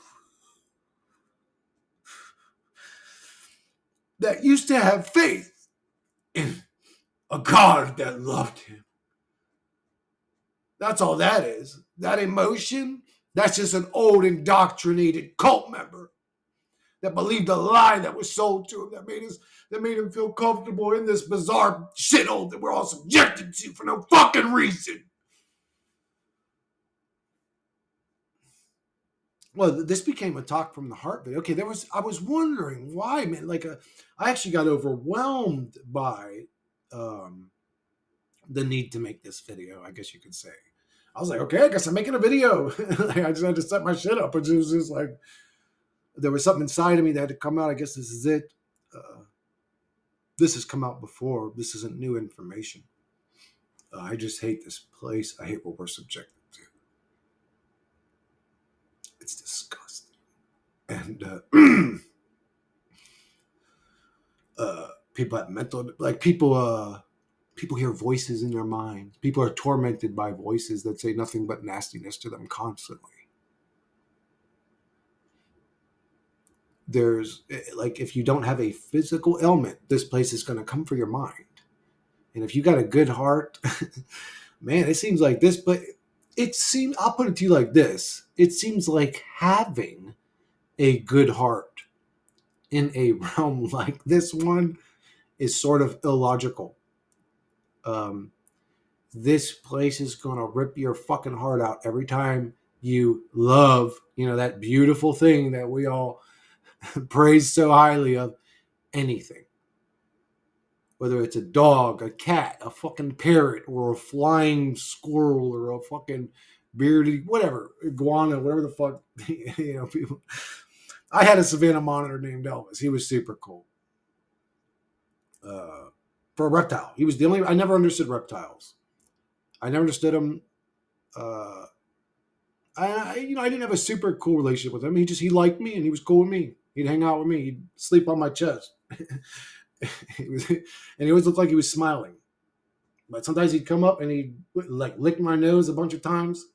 That used to have faith in a God that loved him. That's all that is. That emotion, that's just an old indoctrinated cult member that believed a lie that was sold to him, that made him feel comfortable in this bizarre shithole that we're all subjected to for no fucking reason. Well, this became a talk from the heart video. Okay, I was wondering why, man. I actually got overwhelmed by the need to make this video, I guess you could say. I was like, okay, I guess I'm making a video. I just had to set my shit up. It was just like, there was something inside of me that had to come out. I guess this is it. This has come out before. This isn't new information. I just hate this place. I hate what we're subjected to. It's disgusting. And people have mental, like people hear voices in their mind. People are tormented by voices that say nothing but nastiness to them constantly. There's like, if you don't have a physical ailment, this place is going to come for your mind. And if you got a good heart, man, it seems like this, but I'll put it to you like this. It seems like having a good heart in a realm like this one is sort of illogical. This place is going to rip your fucking heart out every time you love, that beautiful thing that we all praise so highly of, anything. Whether it's a dog, a cat, a fucking parrot, or a flying squirrel, or a fucking bearded, whatever, iguana, whatever the fuck, people. I had a Savannah monitor named Elvis. He was super cool. For a reptile. He was the only, I never understood reptiles. I never understood them. I didn't have a super cool relationship with him. He liked me and he was cool with me. He'd hang out with me. He'd sleep on my chest. And he always looked like he was smiling. But sometimes he'd come up and he'd like lick my nose a bunch of times.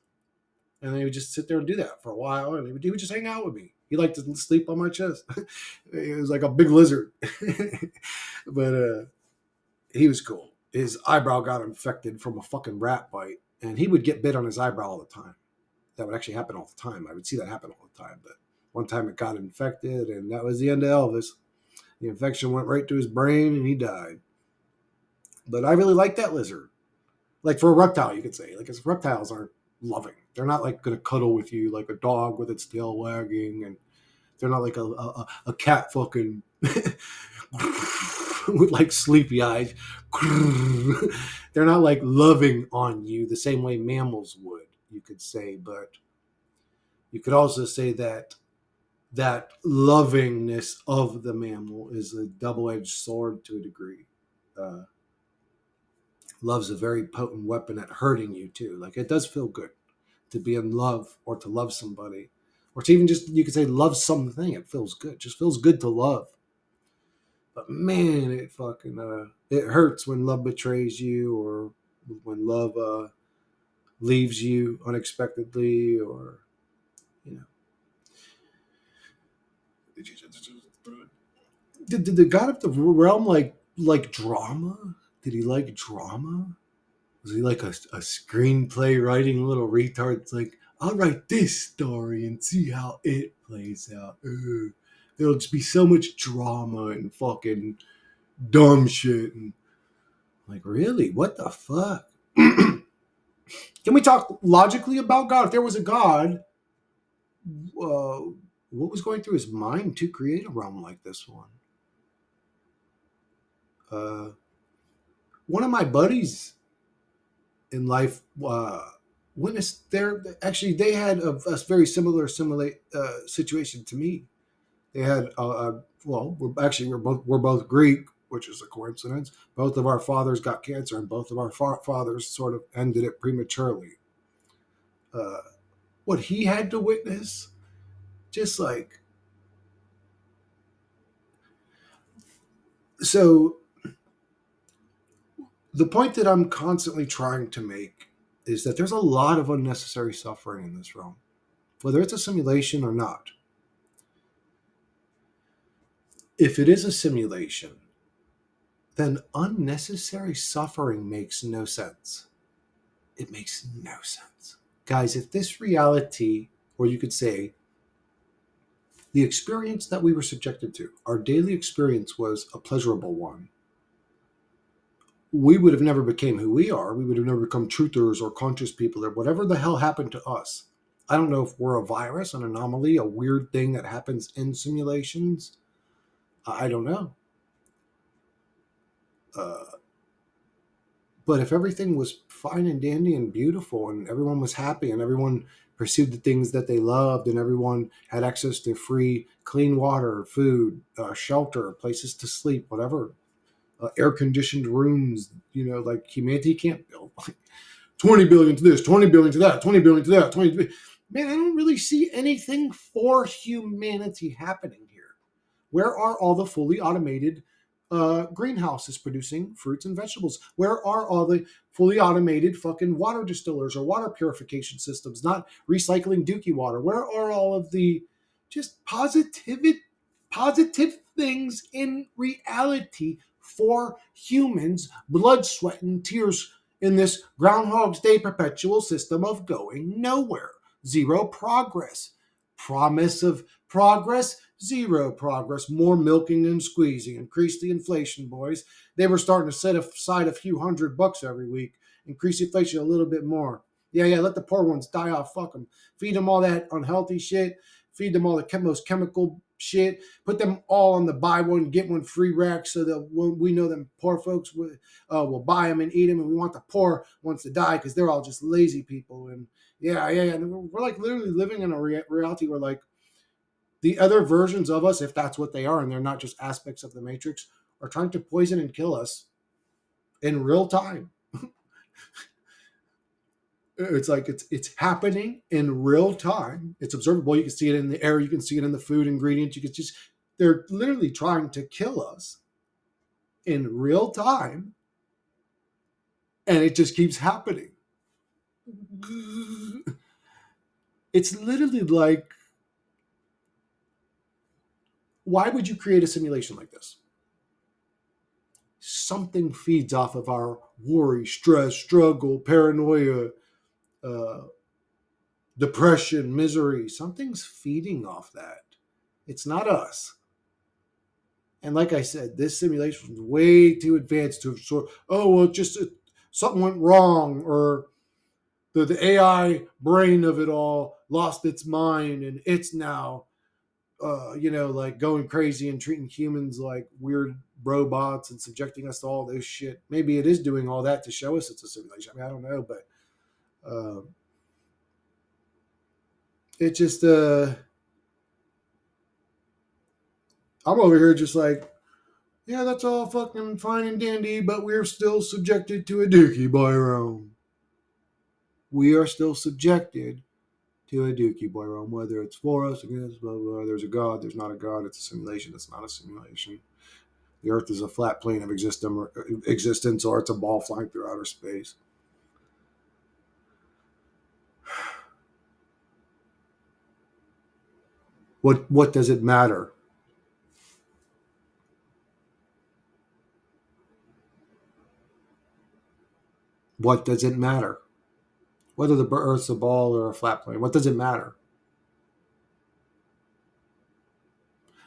And then he would just sit there and do that for a while. And he would just hang out with me. He liked to sleep on my chest. It was like a big lizard. But he was cool. His eyebrow got infected from a fucking rat bite. And he would get bit on his eyebrow all the time. That would actually happen all the time. I would see that happen all the time. But one time it got infected, and that was the end of Elvis. The infection went right to his brain, and he died. But I really like that lizard. Like for a reptile, you could say. Like, because reptiles aren't loving. They're not like going to cuddle with you like a dog with its tail wagging, and they're not like a cat fucking with like sleepy eyes. They're not like loving on you the same way mammals would, you could say. But you could also say that that lovingness of the mammal is a double-edged sword to a degree. Uh, Love's a very potent weapon at hurting you too. Like it does feel good to be in love or to love somebody, or to even just you could say love something. It feels good. Just feels good to love. But man, it fucking it hurts when love betrays you, or when love leaves you unexpectedly, or you know. Did the god of the realm like drama? Did he like drama? Was he like a screenplay writing little retard? It's like, I'll write this story and see how it plays out. Ugh. There'll just be so much drama and fucking dumb shit. And like, really? What the fuck? Can we talk logically about God? If there was a God, uh, what was going through his mind to create a realm like this one? Uh, One of my buddies in life witnessed their actually they had a very similar situation to me. They had well, we're both Greek, which is a coincidence. Both of our fathers got cancer, and both of our fathers sort of ended it prematurely. Uh, what he had to witness, just like so, the point that I'm constantly trying to make is that there's a lot of unnecessary suffering in this realm, whether it's a simulation or not. If it is a simulation, then unnecessary suffering makes no sense. It makes no sense. Guys, if this reality, or you could say the experience that we were subjected to, our daily experience was a pleasurable one, we would have never became who we are. We would have never become truthers or conscious people or whatever the hell happened to us. I don't know if we're a virus, an anomaly, a weird thing that happens in simulations. I don't know. Uh, But if everything was fine and dandy and beautiful and everyone was happy and everyone pursued the things that they loved and everyone had access to free, clean water, food, shelter, places to sleep, whatever, air conditioned rooms, like humanity can't build. 20 billion to this, 20 billion to that, 20 billion to that, 20 billion. Man, I don't really see anything for humanity happening here. Where are all the fully automated greenhouses producing fruits and vegetables? Where are all the fully automated fucking water distillers or water purification systems, not recycling dookie water? Where are all of the just positive things in reality for humans, blood, sweat, and tears in this Groundhog's Day perpetual system of going nowhere? Zero progress. Promise of progress, zero progress. More milking and squeezing. Increase the inflation, boys. They were starting to set aside a few $100 every week. Increase inflation a little bit more. Yeah, let the poor ones die off. Fuck them. Feed them all that unhealthy shit. Feed them all the most chemical shit. Put them all on the buy one, get one free rack so that we know them poor folks will buy them and eat them. And we want the poor ones to die because they're all just lazy people. And yeah. And we're like literally living in a reality where like the other versions of us, if that's what they are, and they're not just aspects of the Matrix, are trying to poison and kill us in real time. It's like it's happening in real time. It's observable. You can see it in the air. You can see it in the food ingredients. You can just they're literally trying to kill us in real time, and it just keeps happening. It's literally like, why would you create a simulation like this? Something feeds off of our worry, stress, struggle, paranoia, uh, depression, misery. Something's feeding off that. It's not us. And like I said, this simulation is way too advanced to sort. Oh well, just something went wrong, or the AI brain of it all lost its mind, and it's now, like going crazy and treating humans like weird robots and subjecting us to all this shit. Maybe it is doing all that to show us it's a simulation. I mean, I don't know, but it just I'm over here just like, yeah, that's all fucking fine and dandy, but we're still subjected to a dookie boy realm. We are still subjected to a dookie boy realm, whether it's for us, against, blah, blah, blah. There's a God, there's not a God, it's a simulation, it's not a simulation. The Earth is a flat plane of existence, or it's a ball flying through outer space. What does it matter? What does it matter? Whether the Earth's a ball or a flat plane, what does it matter?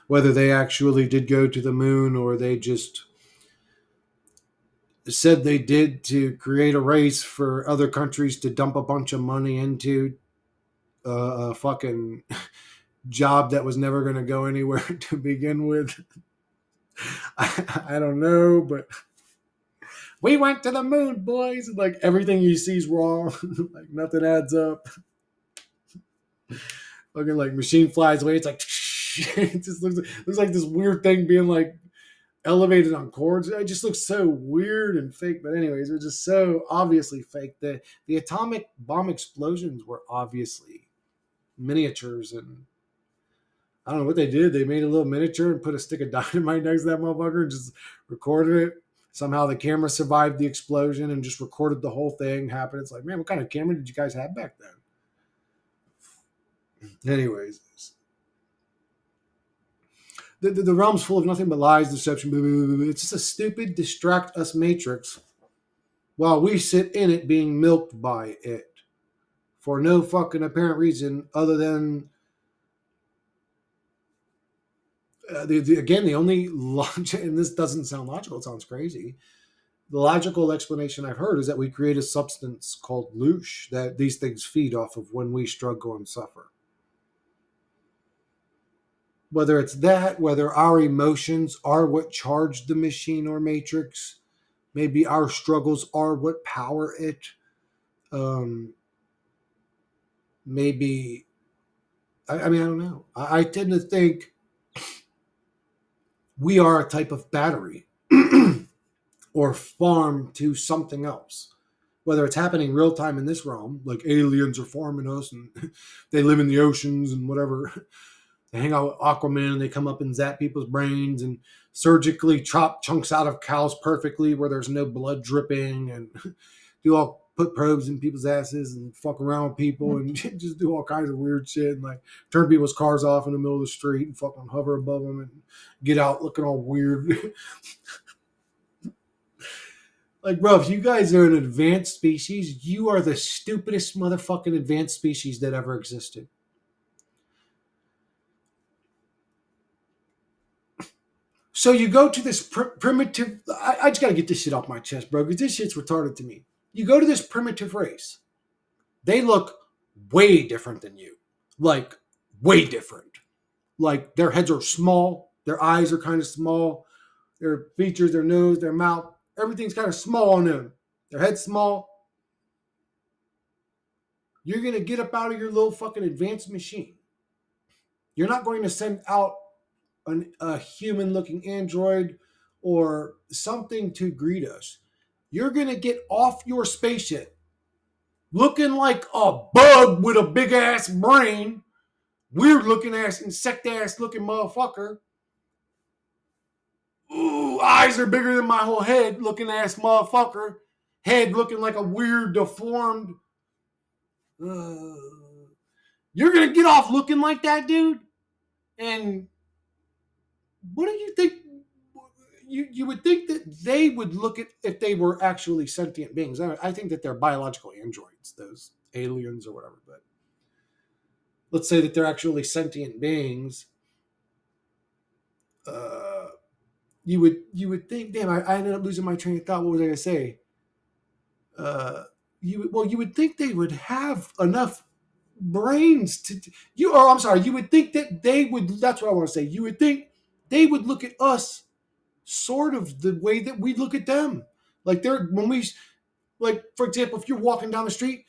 Whether they actually did go to the moon or they just said they did to create a race for other countries to dump a bunch of money into a fucking job that was never going to go anywhere to begin with. I don't know, but we went to the moon, boys. Like everything you see is wrong. Like nothing adds up. Looking like machine flies away. It's like it just looks like this weird thing being like elevated on cords. It just looks so weird and fake. But anyways, it was just so obviously fake. The atomic bomb explosions were obviously miniatures, and I don't know what they did. They made a little miniature and put a stick of dynamite next to that motherfucker and just recorded it. Somehow the camera survived the explosion and just recorded the whole thing happen. It's like, man, what kind of camera did you guys have back then? Anyways, the realm's full of nothing but lies, deception. Blah, blah, blah. It's just a stupid distract us matrix while we sit in it being milked by it for no fucking apparent reason other than again, the only logic, and this doesn't sound logical, it sounds crazy. The logical explanation I've heard is that we create a substance called loosh that these things feed off of when we struggle and suffer. Whether it's that, whether our emotions are what charge the machine or matrix, maybe our struggles are what power it. Um, maybe, I mean, I don't know. I tend to think we are a type of battery or farm to something else. Whether it's happening real time in this realm, like aliens are farming us and they live in the oceans and whatever. They hang out with Aquaman and they come up and zap people's brains and surgically chop chunks out of cows perfectly where there's no blood dripping and do all put probes in people's asses and fuck around with people and just do all kinds of weird shit and like turn people's cars off in the middle of the street and fucking hover above them and get out looking all weird. Like, bro, if you guys are an advanced species, you are the stupidest motherfucking advanced species that ever existed. So you go to this primitive. I just got to get this shit off my chest, bro, because this shit's retarded to me. You go to this primitive race. They look way different than you. Like, way different. Like, their heads are small. Their eyes are kind of small. Their features, their nose, their mouth, everything's kind of small on them. Their head's small. You're going to get up out of your little fucking advanced machine. You're not going to send out a human looking android or something to greet us. You're going to get off your spaceship looking like a bug with a big ass brain, weird looking ass, insect ass looking motherfucker. Ooh, eyes are bigger than my whole head looking ass motherfucker. Head looking like a weird deformed. Uh, you're going to get off looking like that, dude? And what do you think? You would think that they would look at if they were actually sentient beings. I think that they're biological androids, those aliens or whatever. But let's say that they're actually sentient beings. Uh, you would think. Damn, I ended up losing my train of thought. What was I going to say? You would think they would have enough brains to you. Or I'm sorry, you would think that they would. That's what I want to say. You would think they would look at us sort of the way that we look at them. Like they're when we like, for example, if you're walking down the street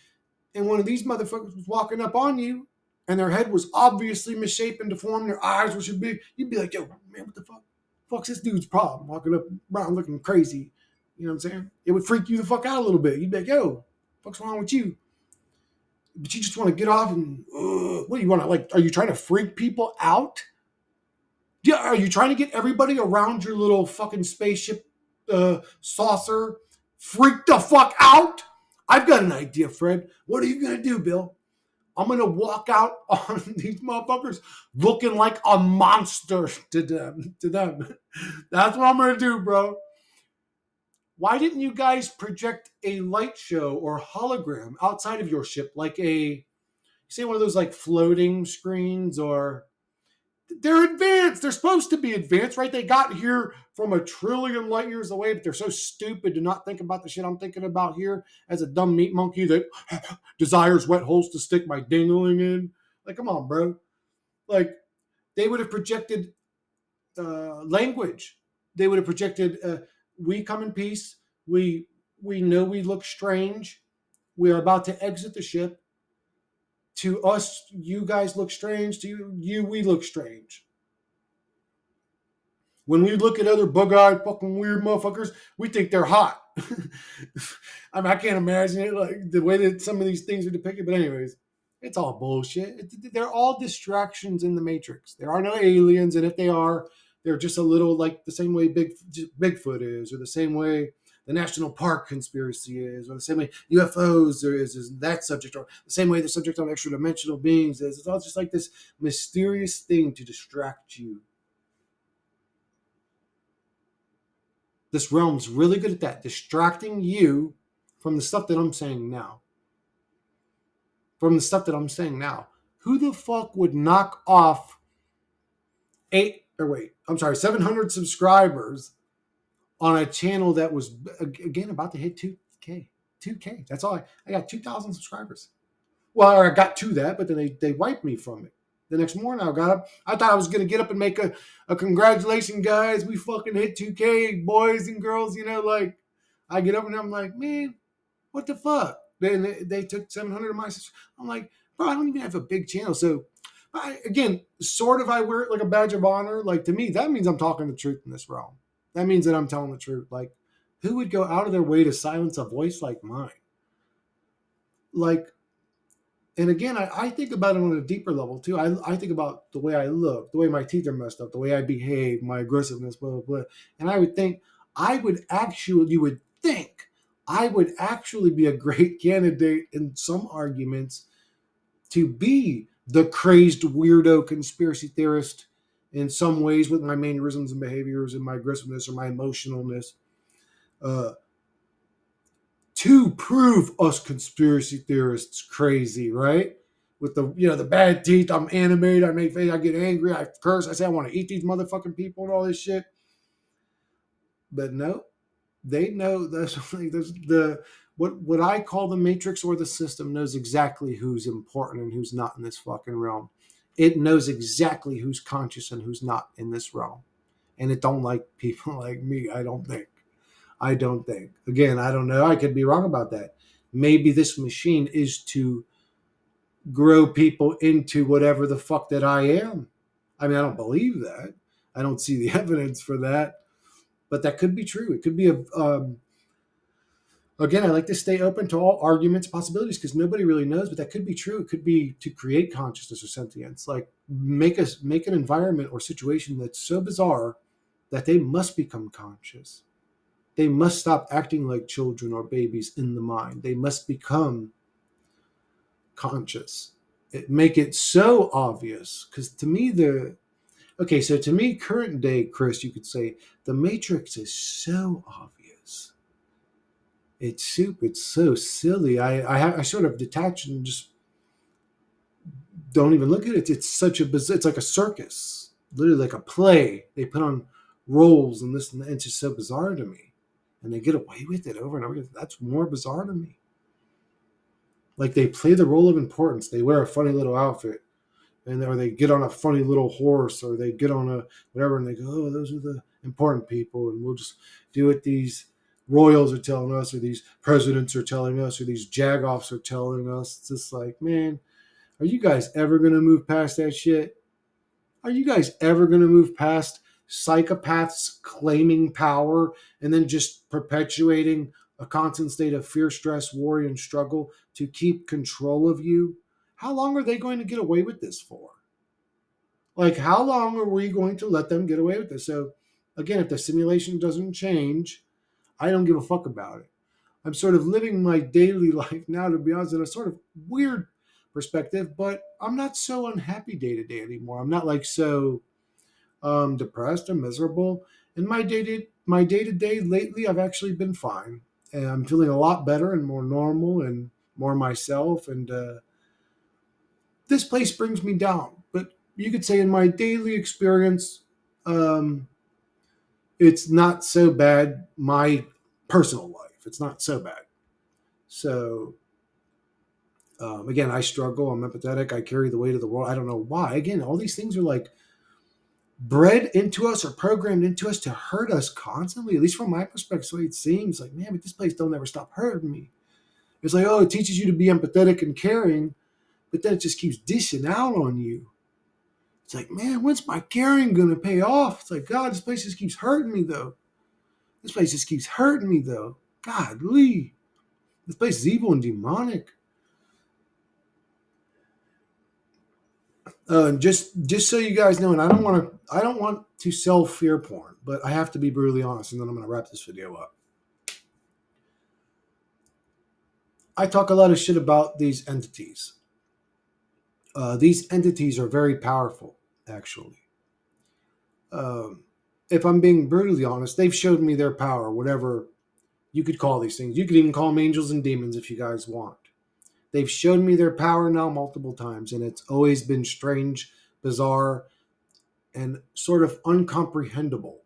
and one of these motherfuckers was walking up on you, and their head was obviously misshapen and deformed, their eyes were so big, you'd be like, yo, man, what the fuck? Fuck's this dude's problem? Walking up around looking crazy. You know what I'm saying? It would freak you the fuck out a little bit. You'd be like, yo, what's wrong with you? But you just want to get off and, what do you want to, like, are you trying to freak people out? Yeah, are you trying to get everybody around your little fucking spaceship saucer freaked the fuck out? I've got an idea, Fred. What are you going to do, Bill? I'm going to walk out on these motherfuckers looking like a monster to them. That's what I'm going to do, bro. Why didn't you guys project a light show or hologram outside of your ship, like say one of those like floating screens? Or they're advanced. They're supposed to be advanced, right? They got here from a trillion light years away, but they're so stupid to not think about the shit I'm thinking about here as a dumb meat monkey that desires wet holes to stick my dingling in. Like, come on, bro. Like, they would have projected language. They would have projected, we come in peace. We know we look strange. We are about to exit the ship. To us, you guys look strange. To you, we look strange. When we look at other bug-eyed fucking weird motherfuckers, we think they're hot. I mean, I can't imagine it, like the way that some of these things are depicted. But anyways, it's all bullshit. They're all distractions in the Matrix. There are no aliens, and if they are, they're just a little like the same way Bigfoot is, or the same way the National Park conspiracy is, or the same way UFOs is that subject, or the same way the subject on extra dimensional beings is. It's all just like this mysterious thing to distract you. This realm's really good at that, distracting you from the stuff that I'm saying now. From the stuff that I'm saying now. Who the fuck would knock off 700 subscribers on a channel that was, again, about to hit 2K? 2K. That's all. I got 2,000 subscribers. Well, I got to that, but then they wiped me from it. The next morning, I got up. I thought I was going to get up and make a congratulations, guys. We fucking hit 2K, boys and girls. You know, like, I get up and I'm like, man, what the fuck? Then they took 700 of my sisters. I'm like, bro, I don't even have a big channel. So, again, sort of I wear it like a badge of honor. Like, to me, that means I'm talking the truth in this realm. That means that I'm telling the truth. Like, who would go out of their way to silence a voice like mine? Like, and again, I think about it on a deeper level too. I think about the way I look, the way my teeth are messed up, the way I behave, my aggressiveness, blah, blah, blah. And I would think you would think I would actually be a great candidate in some arguments to be the crazed weirdo conspiracy theorist in some ways with my mannerisms and behaviors and my aggressiveness or my emotionalness. To prove us conspiracy theorists crazy, right? With the bad teeth, I'm animated, I make face, I get angry, I curse, I say I want to eat these motherfucking people and all this shit. But no, they know that's what I call the Matrix or the system knows exactly who's important and who's not in this fucking realm. It knows exactly who's conscious and who's not in this realm. And it don't like people like me, I don't think. Again, I don't know. I could be wrong about that. Maybe this machine is to grow people into whatever the fuck that I am. I mean, I don't believe that. I don't see the evidence for that. But that could be true. It could be again, I like to stay open to all arguments, possibilities, because nobody really knows, but that could be true. It could be to create consciousness or sentience, like make an environment or situation that's so bizarre that they must become conscious. They must stop acting like children or babies in the mind. They must become conscious. Make it so obvious. Because to me, current day, Chris, you could say, the Matrix is so obvious. It's so silly. I sort of detach and just don't even look at it. It's like a circus. Literally like a play. They put on roles and this and that. It's just so bizarre to me. And they get away with it over and over again. That's more bizarre to me. Like they play the role of importance. They wear a funny little outfit, or they get on a funny little horse, or they get on a whatever, and they go, "Oh, those are the important people," and we'll just do what these royals are telling us, or these presidents are telling us, or these jagoffs are telling us. It's just like, man, Are you guys ever going to move past that shit? Are you guys ever going to move past psychopaths claiming power and then just perpetuating a constant state of fear, stress, worry, and struggle to keep control of you? How long are they going to get away with this for? Like, how long are we going to let them get away with this? So, again, if the simulation doesn't change, I don't give a fuck about it. I'm sort of living my daily life now, to be honest, in a sort of weird perspective, but I'm not so unhappy day to day anymore. I'm not like so depressed or miserable. And my day to day lately, I've actually been fine, and I'm feeling a lot better and more normal and more myself. And this place brings me down, but you could say in my daily experience, um, it's not so bad. My personal life, it's not so bad. So again, I struggle. I'm empathetic. I carry the weight of the world. I don't know why. Again, all these things are like bred into us or programmed into us to hurt us constantly. At least from my perspective, the way it seems like, man, but this place don't ever stop hurting me. It's like, oh, it teaches you to be empathetic and caring, but then it just keeps dishing out on you. It's like, man, when's my caring gonna pay off? It's like, God, this place just keeps hurting me though. This place just keeps hurting me though. God, Lee, this place is evil and demonic. Just so you guys know, and I don't want to sell fear porn, but I have to be brutally honest, and then I'm going to wrap this video up. I talk a lot of shit about these entities. These entities are very powerful, actually. Um, if I'm being brutally honest, they've showed me their power, whatever you could call these things. You could even call them angels and demons if you guys want. They've shown me their power now multiple times, and it's always been strange, bizarre, and sort of uncomprehendable.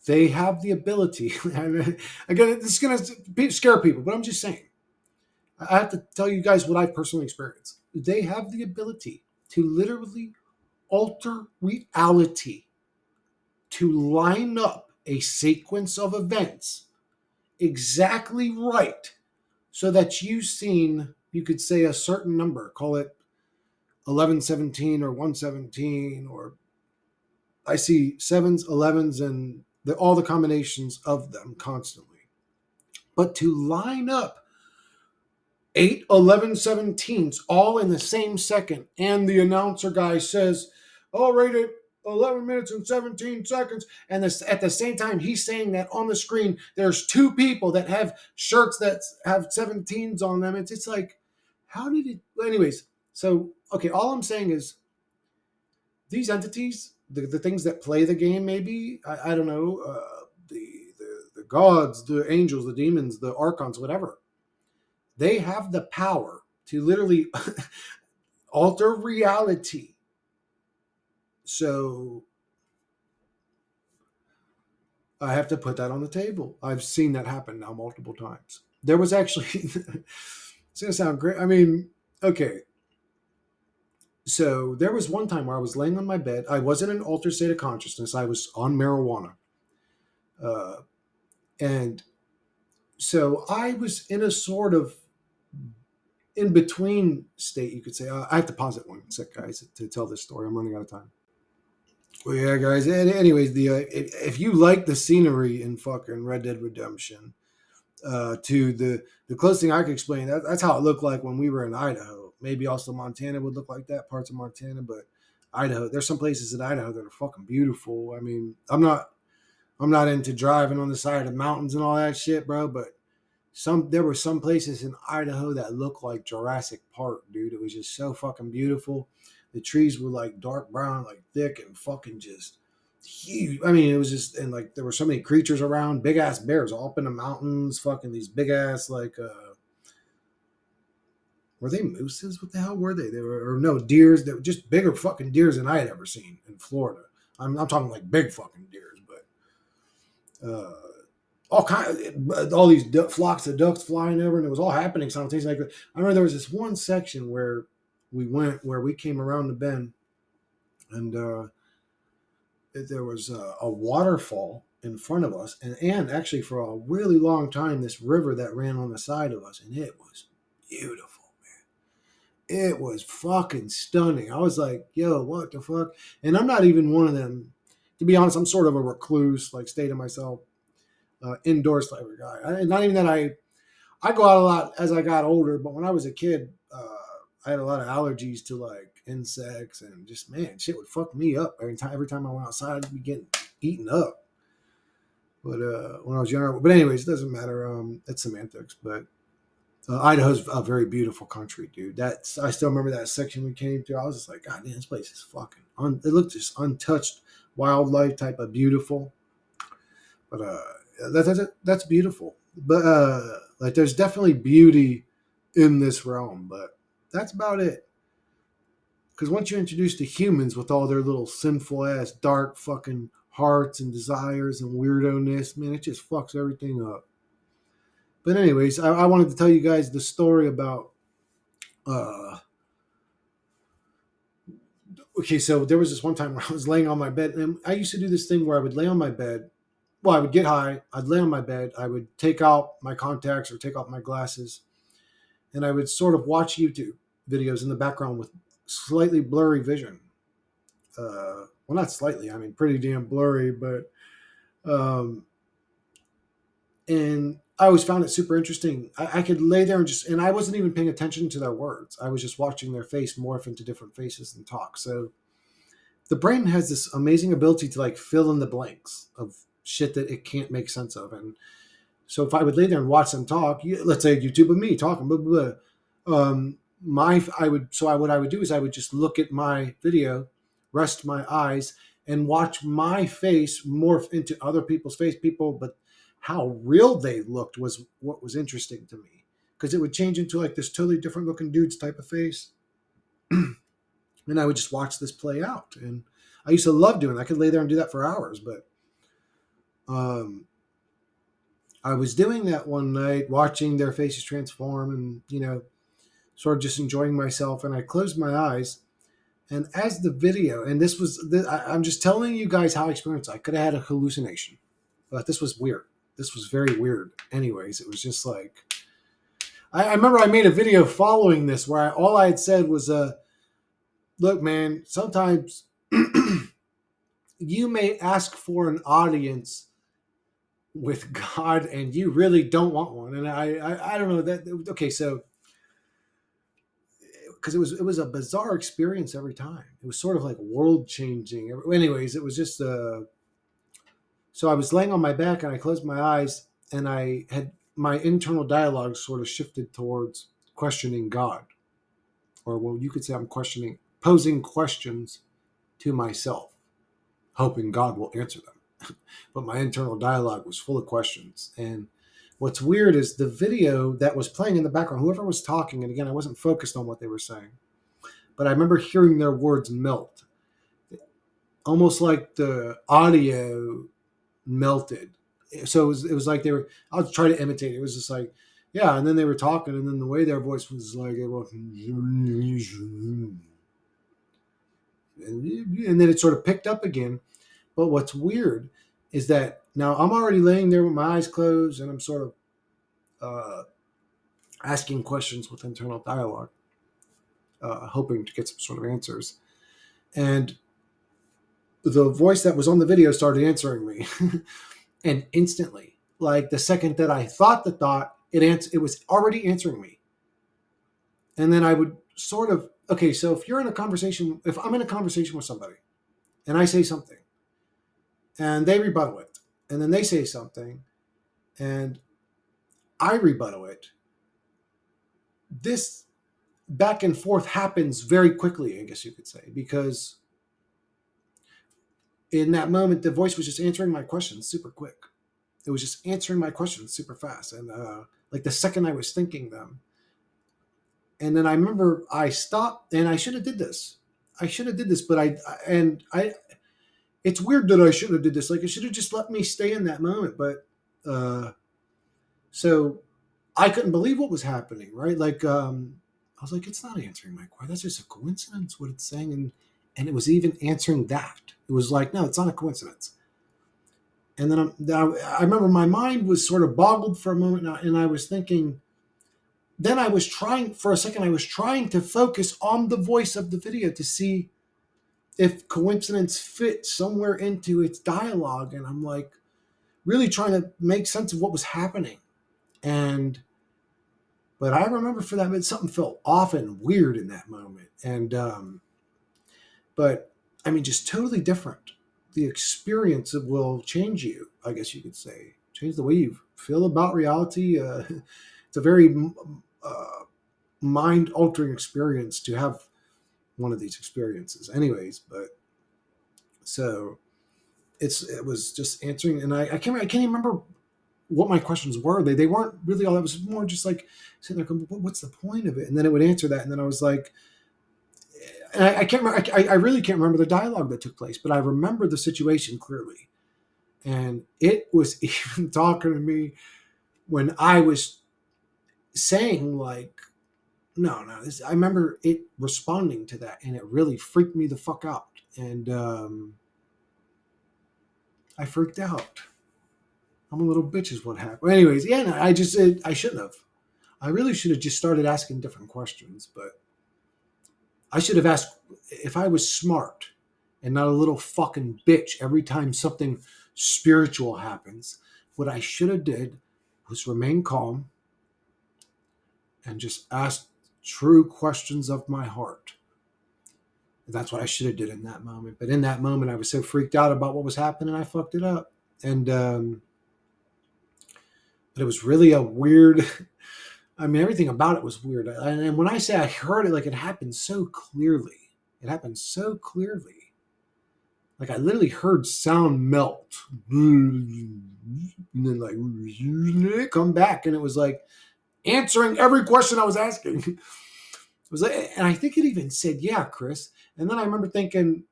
They have the ability. Again, this is going to scare people, but I'm just saying. I have to tell you guys what I've personally experienced. They have the ability to literally alter reality, to line up a sequence of events exactly right so that you've seen, you could say a certain number, call it 1117 or 117, or I see sevens, 11s, and all the combinations of them constantly. But to line up 8, 11, 17s all in the same second, and the announcer guy says, "All right, at 11 minutes and 17 seconds," and this, at the same time he's saying that on the screen, there's two people that have shirts that have 17s on them. It's like, how did it? Anyways, so okay, all I'm saying is these entities, the things that play the game, maybe I don't know, the gods, the angels, the demons, the archons, whatever, they have the power to literally alter reality. So I have to put that on the table. I've seen that happen now multiple times. There was actually, it's gonna sound great. I mean, okay. So there was one time where I was laying on my bed. I wasn't in an altered state of consciousness. I was on marijuana. Uh, and so I was in a sort of in between state, you could say. I have to pause it one sec, guys, to tell this story. I'm running out of time. Well, yeah, guys. Anyways, if you like the scenery in fucking Red Dead Redemption, to the closest thing I could explain, that's how it looked like when we were in Idaho. Maybe also Montana would look like that, parts of Montana, but Idaho. There's some places in Idaho that are fucking beautiful. I mean, I'm not into driving on the side of mountains and all that shit, bro, but there were some places in Idaho that looked like Jurassic Park, dude. It was just so fucking beautiful. The trees were like dark brown, like thick and fucking just huge. I mean, it was just, and like there were so many creatures around, big ass bears all up in the mountains, fucking these big ass like were they mooses? What the hell were they? They were, or no, deers. They were just bigger fucking deers than I had ever seen in Florida. I'm talking like big fucking deers, but all these flocks of ducks flying over, and it was all happening simultaneously. Like, I remember there was this one section where we came around the bend, and there was a waterfall in front of us, and actually for a really long time, this river that ran on the side of us, and it was beautiful. It was fucking stunning. I was like, yo, what the fuck? And I'm not even one of them. To be honest, I'm sort of a recluse, like stay to myself, indoors type of guy. Not even that I go out a lot as I got older, but when I was a kid, I had a lot of allergies to like insects and just man, shit would fuck me up every time I went outside. I'd be getting eaten up. But when I was younger, but anyways, it doesn't matter. It's semantics. But Idaho's a very beautiful country, dude. That's I still remember that section we came through. I was just like, God damn, this place is fucking. It looked just untouched, wildlife type of beautiful. But that's beautiful. But like, there's definitely beauty in this realm. But that's about it. Because once you're introduced to humans with all their little sinful ass dark fucking hearts and desires and weirdo ness, man, it just fucks everything up. But anyways, I wanted to tell you guys the story about. Uh, okay, so there was this one time where I was laying on my bed, and I used to do this thing where I would lay on my bed. Well, I would get high. I'd lay on my bed. I would take out my contacts or take off my glasses, and I would sort of watch YouTube videos in the background with slightly blurry vision. Well, not slightly. I mean, pretty damn blurry, but um, and I always found it super interesting. I could lay there and I wasn't even paying attention to their words. I was just watching their face morph into different faces and talk. So the brain has this amazing ability to like fill in the blanks of shit that it can't make sense of. And so if I would lay there and watch them talk, let's say YouTube of me talking, blah, blah, blah, what I would do is I would just look at my video, rest my eyes, and watch my face morph into other people's people, but how real they looked was what was interesting to me because it would change into like this totally different looking dude's type of face. And I would just watch this play out. And I used to love doing that. I could lay there and do that for hours, but I was doing that one night, watching their faces transform and, sort of just enjoying myself. And I closed my eyes. And as the video, and I'm just telling you guys how I experienced it. I could have had a hallucination, but this was weird. This was very weird. Anyways, it was just like, I remember I made a video following this where all I had said was, look, man, sometimes you may ask for an audience with God and you really don't want one. And I don't know that. Okay. So, because it was a bizarre experience every time. It was sort of like world changing. Anyways, it was just, so I was laying on my back and I closed my eyes and I had my internal dialogue sort of shifted towards questioning God. Or, well, you could say I'm posing questions to myself, hoping God will answer them. But my internal dialogue was full of questions. And what's weird is the video that was playing in the background, whoever was talking, and again, I wasn't focused on what they were saying, but I remember hearing their words melt. Almost like the audio melted. So it was like I'll try to imitate it. It was just like, yeah. And then they were talking, and then the way their voice was like, and then it sort of picked up again. But what's weird is that now I'm already laying there with my eyes closed, and I'm sort of asking questions with internal dialogue, hoping to get some sort of answers. And the voice that was on the video started answering me. And instantly, like the second that I thought the thought, it was already answering me. And then I would sort of, okay, so if I'm in a conversation with somebody and I say something and they rebuttal it, and then they say something and I rebuttal it, this back and forth happens very quickly, I guess you could say, because in that moment, the voice was just answering my questions super quick. It was just answering my questions super fast. And like the second I was thinking them. And then I remember I stopped and I should have did this. But it's weird that I should have did this. Like, it should have just let me stay in that moment. But so I couldn't believe what was happening, right? Like, I was like, it's not answering my question. That's just a coincidence what it's saying. And it was even answering that. It was like, no, it's not a coincidence. And then I remember my mind was sort of boggled for a moment, and I was thinking, then I was trying, for a second, I was trying to focus on the voice of the video to see if coincidence fit somewhere into its dialogue. And I'm like really trying to make sense of what was happening. And, but I remember for that, something felt off and weird in that moment. And, but I mean, just totally different. The experience will change you, I guess you could say, change the way you feel about reality. It's a very mind altering experience to have one of these experiences, anyways. But so it was just answering, and I can't even remember what my questions were. They weren't really all. It was more just like sitting there going, what's the point of it? And then it would answer that, and then I was like, and I can't remember. I really can't remember the dialogue that took place, but I remember the situation clearly, and it was even talking to me when I was saying like, no. I remember it responding to that, and it really freaked me the fuck out, and I freaked out. I'm a little bitch, is what happened. Anyways, yeah, no, I shouldn't have. I really should have just started asking different questions, but I should have asked if I was smart and not a little fucking bitch every time something spiritual happens. What I should have did was remain calm and just ask true questions of my heart. That's what I should have did in that moment. But in that moment, I was so freaked out about what was happening, I fucked it up. And but it was really a weird. I mean, everything about it was weird. And when I say I heard it, like it happened so clearly. It happened so clearly. Like I literally heard sound melt, and then like come back, and it was like answering every question I was asking. It was like, and I think it even said, "Yeah, Chris." And then I remember thinking,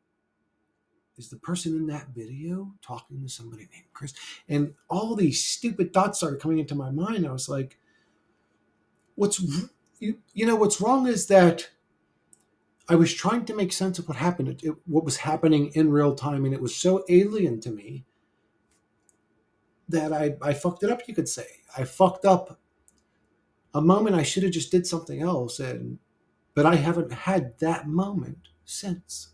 "Is the person in that video talking to somebody named Chris?" And all these stupid thoughts started coming into my mind. I was like, "What's what's wrong is that." I was trying to make sense of what happened, what was happening in real time, and it was so alien to me that I fucked it up, you could say. I fucked up a moment I should have just did something else, but I haven't had that moment since.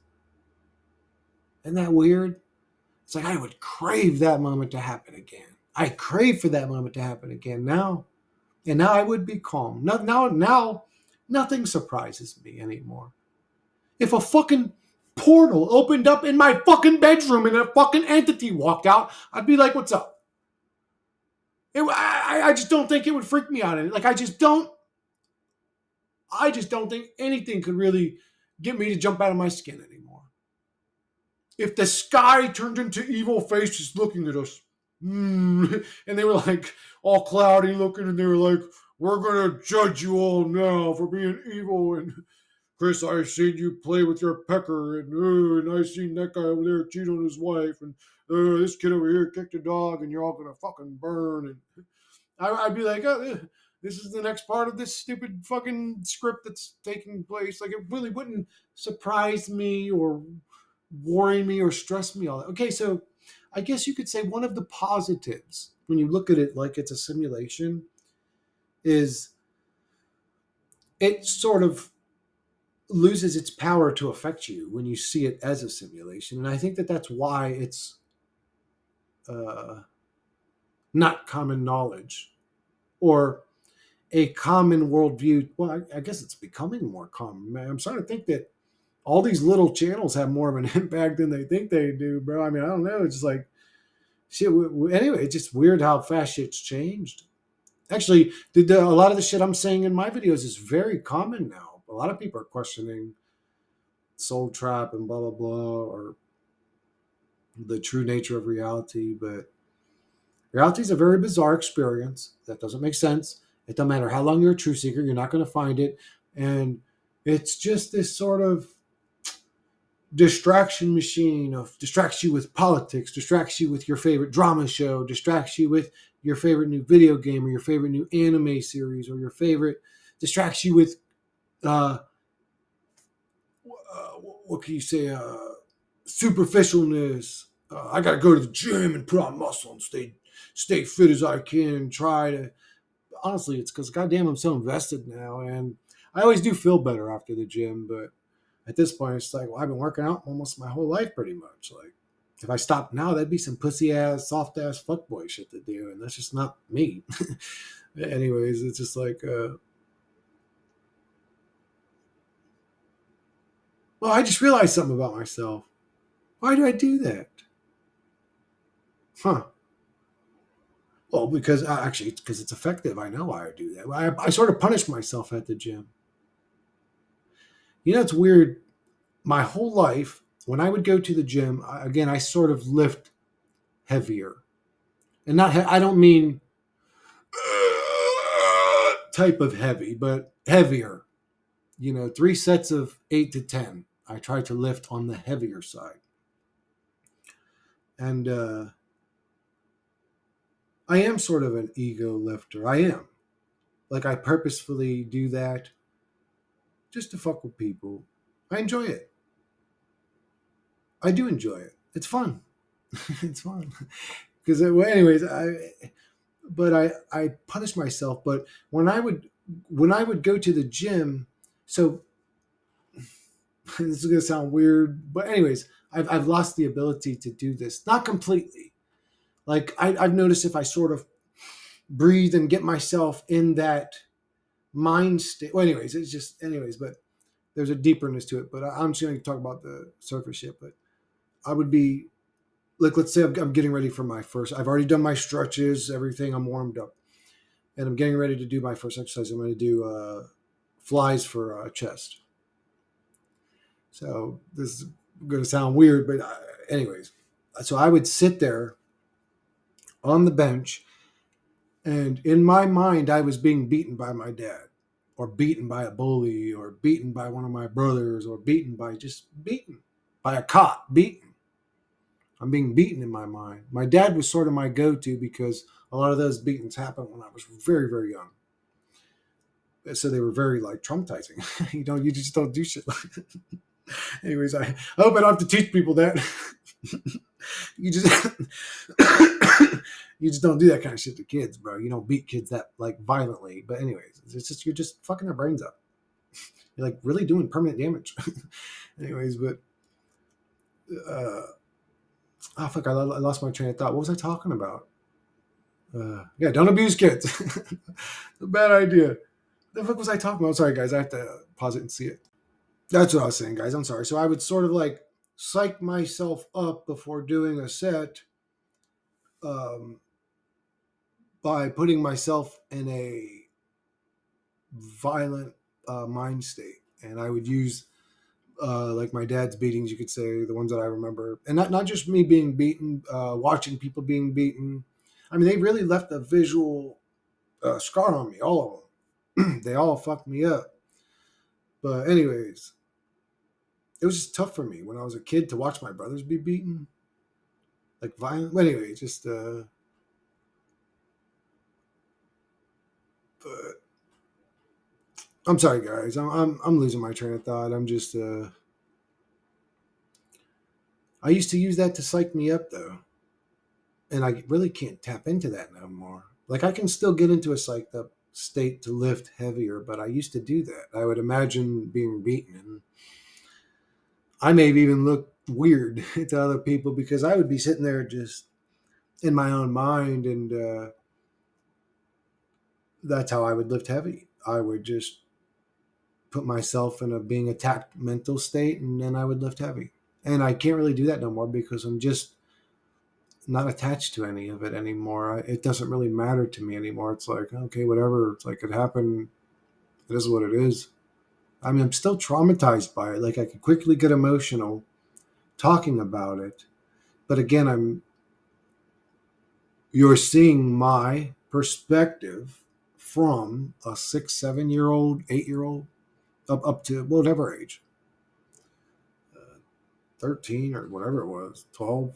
Isn't that weird? It's like I would crave that moment to happen again. I crave for that moment to happen again now, and now I would be calm. Now, nothing surprises me anymore. If a fucking portal opened up in my fucking bedroom and a fucking entity walked out, I'd be like, what's up? I just don't think it would freak me out. Like, I just don't think anything could really get me to jump out of my skin anymore. If the sky turned into evil faces looking at us, and they were like all cloudy looking, and they were like, we're going to judge you all now for being evil, and Chris, I seen you play with your pecker, and I seen that guy over there cheat on his wife, and this kid over here kicked a dog, and you're all gonna fucking burn. And I'd be like, oh, this is the next part of this stupid fucking script that's taking place. Like, it really wouldn't surprise me or worry me or stress me all that. Okay, so I guess you could say one of the positives when you look at it like it's a simulation is it sort of loses its power to affect you when you see it as a simulation. And I think that that's why it's uh, not common knowledge or a common worldview. Well, I guess it's becoming more common. Man, I'm starting to think that all these little channels have more of an impact than they think they do, bro. I mean, I don't know. It's just like, shit. Anyway, it's just weird how fast shit's changed. Actually, a lot of the shit I'm saying in my videos is very common now. A lot of people are questioning soul trap and blah blah blah, or the true nature of reality. But reality is a very bizarre experience that doesn't make sense. It doesn't matter how long you're a true seeker, you're not going to find it. And it's just this sort of distraction machine of distracts you with politics, distracts you with your favorite drama show, distracts you with your favorite new video game or your favorite new anime series or your favorite, distracts you with what can you say, superficialness. I got to go to the gym and put on muscle and stay fit as I can. Try to. honestly, it's because goddamn, I'm so invested now, and I always do feel better after the gym. But at this point, it's like, well, I've been working out almost my whole life, pretty much. Like, if I stopped now, that'd be some pussy ass, soft ass fuckboy shit to do, and that's just not me. Anyways, it's just like, well, I just realized something about myself. Why do I do that? Huh? Well, because actually, it's because it's effective. I know why I do that. I sort of punish myself at the gym. You know, it's weird. My whole life, when I would go to the gym, again, I sort of lift heavier, and not. I don't mean type of heavy, but heavier. You know, 3 sets of 8 to 10. I try to lift on the heavier side, and I am sort of an ego lifter. I am. Like, I purposefully do that just to fuck with people. I enjoy it. I do enjoy it. It's fun. It's fun. Because, well, anyways, I punish myself. But when I would go to the gym, so this is gonna sound weird, but anyways, I've lost the ability to do this. Not completely. Like, I've noticed if I sort of breathe and get myself in that mind state. Well, anyways, it's just anyways, but there's a deeperness to it. But I'm just going to talk about the surface shit. But I would be like, let's say I'm getting ready for my first. I've already done my stretches, everything. I'm warmed up, and I'm getting ready to do my first exercise. I'm going to do flies for chest. So this is going to sound weird, but anyways, so I would sit there on the bench, and in my mind, I was being beaten by my dad, or beaten by a bully, or beaten by one of my brothers, or beaten by just beaten by a cop, beaten. I'm being beaten in my mind. My dad was sort of my go-to because a lot of those beatings happened when I was very, very young. So they were very like traumatizing. You just don't do shit like that. Anyways, I hope I don't have to teach people that. You just you just don't do that kind of shit to kids, bro. You don't beat kids that like violently. But anyways, it's just you're just fucking their brains up. You're like really doing permanent damage. Anyways, but fuck, I lost my train of thought. What was I talking about? Yeah, don't abuse kids. A bad idea. The fuck was I talking about? Sorry, guys. I have to pause it and see it. That's what I was saying, guys. I'm sorry. So I would sort of like psych myself up before doing a set, um, by putting myself in a violent mind state. And I would use like my dad's beatings, you could say, the ones that I remember. And not just me being beaten, watching people being beaten. I mean, they really left a visual scar on me, all of them. They all fucked me up. But anyways, it was just tough for me when I was a kid to watch my brothers be beaten, like violent. But anyway, just but I'm sorry, guys. I'm losing my train of thought. I'm just I used to use that to psych me up though, and I really can't tap into that no more. Like, I can still get into a psyched up state to lift heavier, but I used to do that. I would imagine being beaten, and I may have even looked weird to other people because I would be sitting there just in my own mind, and that's how I would lift heavy. I would just put myself in a being attacked mental state, and then I would lift heavy. And I can't really do that no more because I'm just not attached to any of it anymore. It doesn't really matter to me anymore. It's like, okay, whatever. It's like, it happened. It is what it is. I mean, I'm still traumatized by it. Like, I could quickly get emotional talking about it. But again, you're seeing my perspective from a 6, 7 year old, 8 year old, up to whatever age, 13 or whatever it was, 12.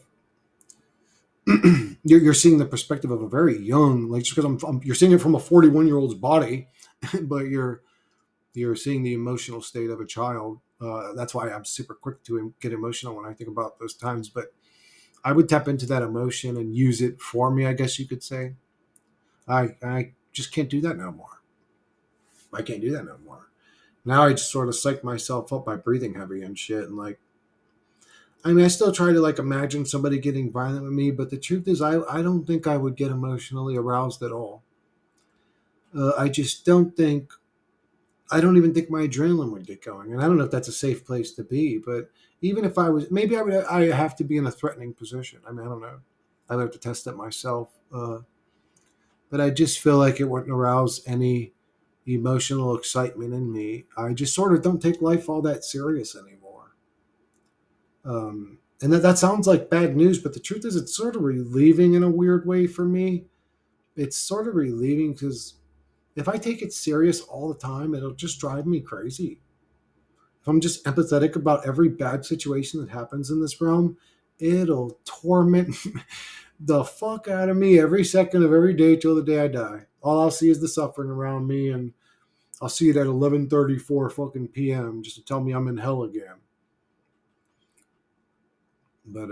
You're seeing the perspective of a very young, like, just because you're seeing it from a 41-year-old's body, but you're seeing the emotional state of a child. That's why I'm super quick to get emotional when I think about those times. But I would tap into that emotion and use it for me, I guess you could say. I just can't do that no more. I can't do that no more. Now I just sort of psych myself up by breathing heavy and shit. And like, I mean, I still try to like imagine somebody getting violent with me, but the truth is, I don't think I would get emotionally aroused at all. I just don't think, I don't even think my adrenaline would get going. And I don't know if that's a safe place to be, but even if I was, maybe I have to be in a threatening position. I mean, I don't know. I'd have to test it myself. But I just feel like it wouldn't arouse any emotional excitement in me. I just sort of don't take life all that serious anymore. And that sounds like bad news, but the truth is, it's sort of relieving in a weird way for me. It's sort of relieving because if I take it serious all the time, it'll just drive me crazy. If I'm just empathetic about every bad situation that happens in this realm, it'll torment the fuck out of me every second of every day till the day I die. All I'll see is the suffering around me, and I'll see it at 11:34 fucking p.m. just to tell me I'm in hell again. But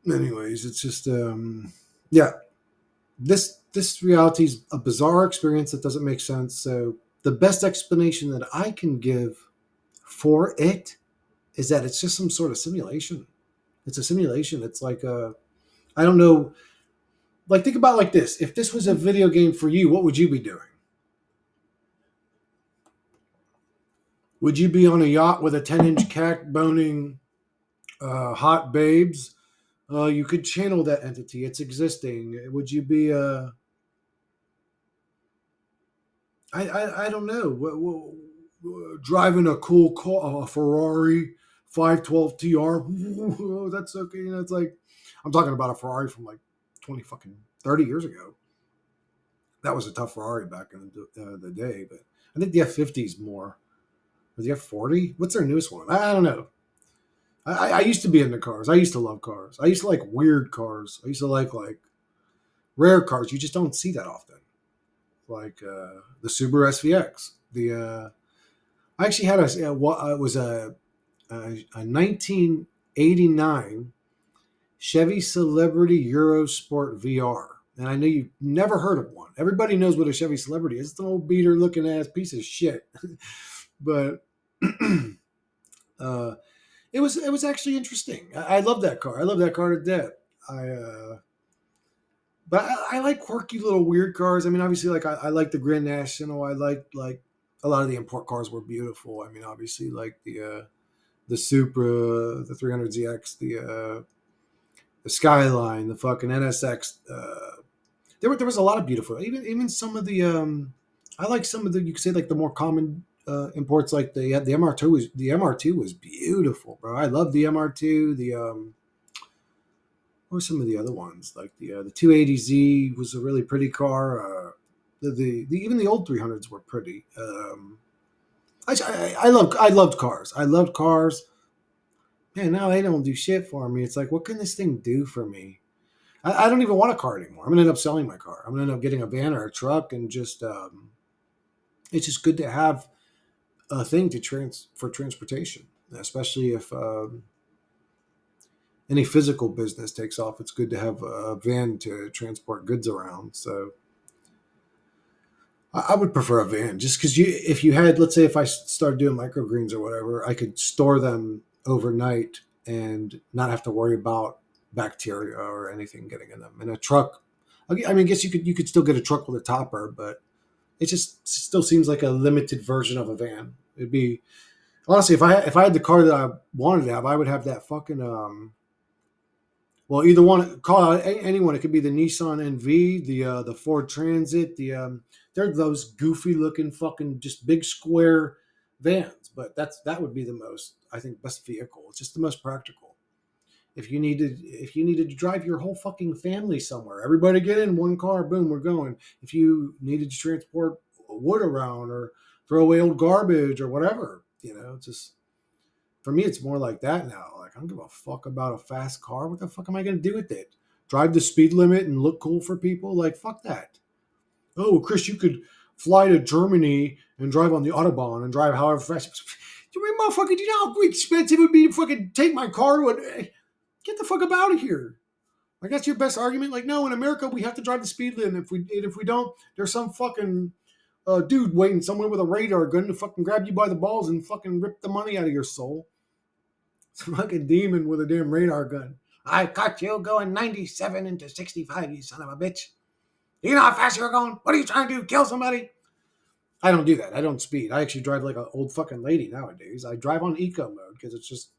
anyways, it's just yeah. This reality is a bizarre experience that doesn't make sense. So the best explanation that I can give for it is that it's just some sort of simulation. It's a simulation. It's like I don't know. Like think about it like this: if this was a video game for you, what would you be doing? Would you be on a yacht with a 10-inch cack boning hot babes? You could channel that entity. It's existing. Would you be I don't know. Driving a cool car, a Ferrari 512 TR. That's okay. You know, it's like I'm talking about a Ferrari from like 20 fucking 30 years ago. That was a tough Ferrari back in the day, but I think the F50 is more. Or the F40? What's their newest one? I don't know. I used to be into cars. I used to love cars. I used to like weird cars. I used to like rare cars. You just don't see that often. Like the Subaru SVX. I actually had it was a 1989 Chevy Celebrity Eurosport VR. And I know you've never heard of one. Everybody knows what a Chevy Celebrity is. It's an old beater looking ass piece of shit. But it was actually interesting. I love that car. I love that car to death. But I like quirky little weird cars. I mean, obviously, like I like the Grand National. I like a lot of the import cars were beautiful. I mean, obviously, like the Supra, the 300ZX, the Skyline, the fucking NSX. There was a lot of beautiful. Even some of the I like some of the, you could say, like the more common imports, like the MR2 was beautiful, bro. I love the MR2. What were some of the other ones? Like the 280Z was a really pretty car. The even the old 300s were pretty. I loved cars. I loved cars. Man, now they don't do shit for me. It's like, what can this thing do for me? I don't even want a car anymore. I'm gonna end up selling my car. I'm gonna end up getting a van or a truck, and just it's just good to have a thing for transportation, especially if any physical business takes off. It's good to have a van to transport goods around. So I would prefer a van, just because if you had, let's say, if I started doing microgreens or whatever, I could store them overnight and not have to worry about bacteria or anything getting in them. And a truck, I mean, I guess you could still get a truck with a topper, but it just still seems like a limited version of a van. It'd be, honestly, if I had the car that I wanted to have, I would have that fucking well, either one, call out anyone. It could be the Nissan NV, the Ford Transit, they're those goofy looking fucking just big square vans. But that would be the most, I think, best vehicle. It's just the most practical. If you needed to drive your whole fucking family somewhere, everybody get in one car, boom, we're going. If you needed to transport wood around or throw away old garbage or whatever, it's just, for me, it's more like that now. Like, I don't give a fuck about a fast car. What the fuck am I going to do with it? Drive the speed limit and look cool for people? Like, fuck that. Oh, Chris, you could fly to Germany and drive on the Autobahn and drive however fast. You mean, motherfucker, do you know how expensive it would be to fucking take my car? Get the fuck up out of here. Like that's your best argument. Like, no, in America we have to drive the speed limit. If we don't, there's some fucking dude waiting somewhere with a radar gun to fucking grab you by the balls and fucking rip the money out of your soul. It's a fucking demon with a damn radar gun. I caught you going 97 into 65, you son of a bitch. You know how fast you're going? What are you trying to do? Kill somebody? I don't do that. I don't speed. I actually drive like an old fucking lady nowadays. I drive on eco mode because it's just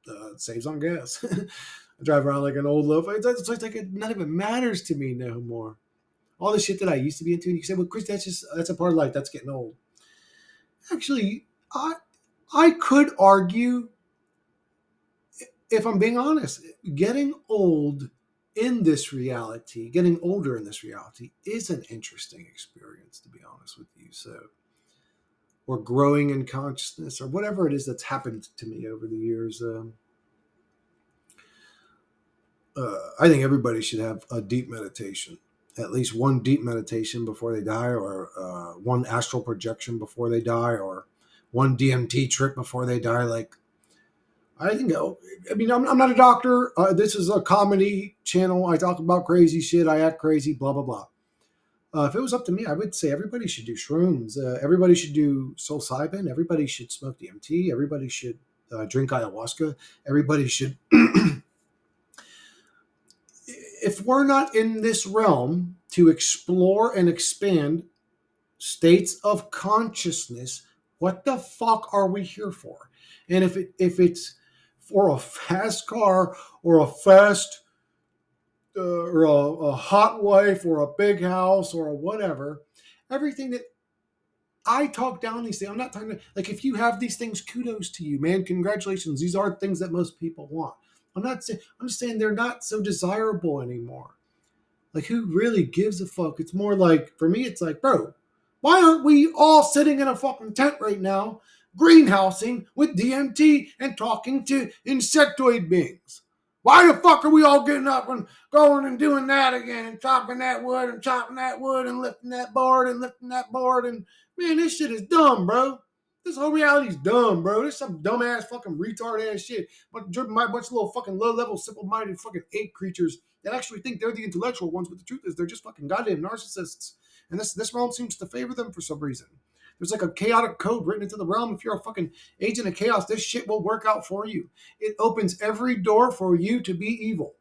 it saves on gas. I drive around like an old loaf. It's like it not even matters to me no more. All the shit that I used to be into, and you say, "Well, Chris, that's a part of life. That's getting old." Actually, I could argue, if I'm being honest, getting old in this reality, getting older in this reality, is an interesting experience. To be honest with you, so or growing in consciousness, or whatever it is that's happened to me over the years. I think everybody should have a deep meditation, at least one deep meditation before they die, or one astral projection before they die, or one DMT trip before they die. Like, I think, I mean, I'm not a doctor. This is a comedy channel. I talk about crazy shit. I act crazy, blah, blah, blah. If it was up to me, I would say everybody should do shrooms. Everybody should do psilocybin. Everybody should smoke DMT. Everybody should drink ayahuasca. Everybody should if we're not in this realm to explore and expand states of consciousness, what the fuck are we here for? And if it's for a fast car or a fast or a hot wife or a big house or a whatever, everything that I talk down these things. I'm not talking like if you have these things, kudos to you, man. Congratulations. These are things that most people want. I'm not saying I'm just saying they're not so desirable anymore. Like, who really gives a fuck? It's more like, for me, it's like, bro, why aren't we all sitting in a fucking tent right now, greenhousing with DMT and talking to insectoid beings? Why the fuck are we all getting up and going and doing that again and chopping that wood and chopping that wood and lifting that board and lifting that board? And man, this shit is dumb, bro. This whole reality's dumb, bro. This is some dumbass fucking retard ass shit. But driven by a bunch of little fucking low level, simple minded fucking ape creatures that actually think they're the intellectual ones, but the truth is they're just fucking goddamn narcissists. And this realm seems to favor them for some reason. There's like a chaotic code written into the realm. If you're a fucking agent of chaos, this shit will work out for you. It opens every door for you to be evil.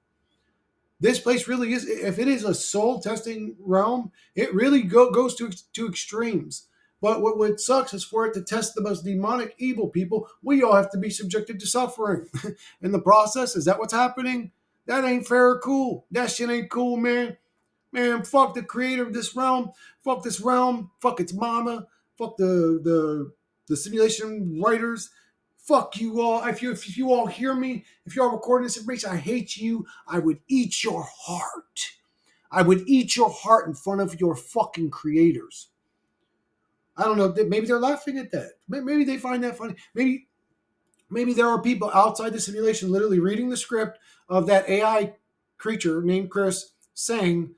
This place really is, if it is a soul testing realm, it really goes to extremes. But what sucks is for it to test the most demonic, evil people, we all have to be subjected to suffering. In the process, is that what's happening? That ain't fair or cool. That shit ain't cool, man. Man, fuck the creator of this realm. Fuck this realm. Fuck its mama. Fuck the simulation writers. Fuck you all. If you all hear me, if you all recording this information, I hate you. I would eat your heart. I would eat your heart in front of your fucking creators. I don't know. Maybe they're laughing at that. Maybe they find that funny. Maybe there are people outside the simulation literally reading the script of that AI creature named Chris saying,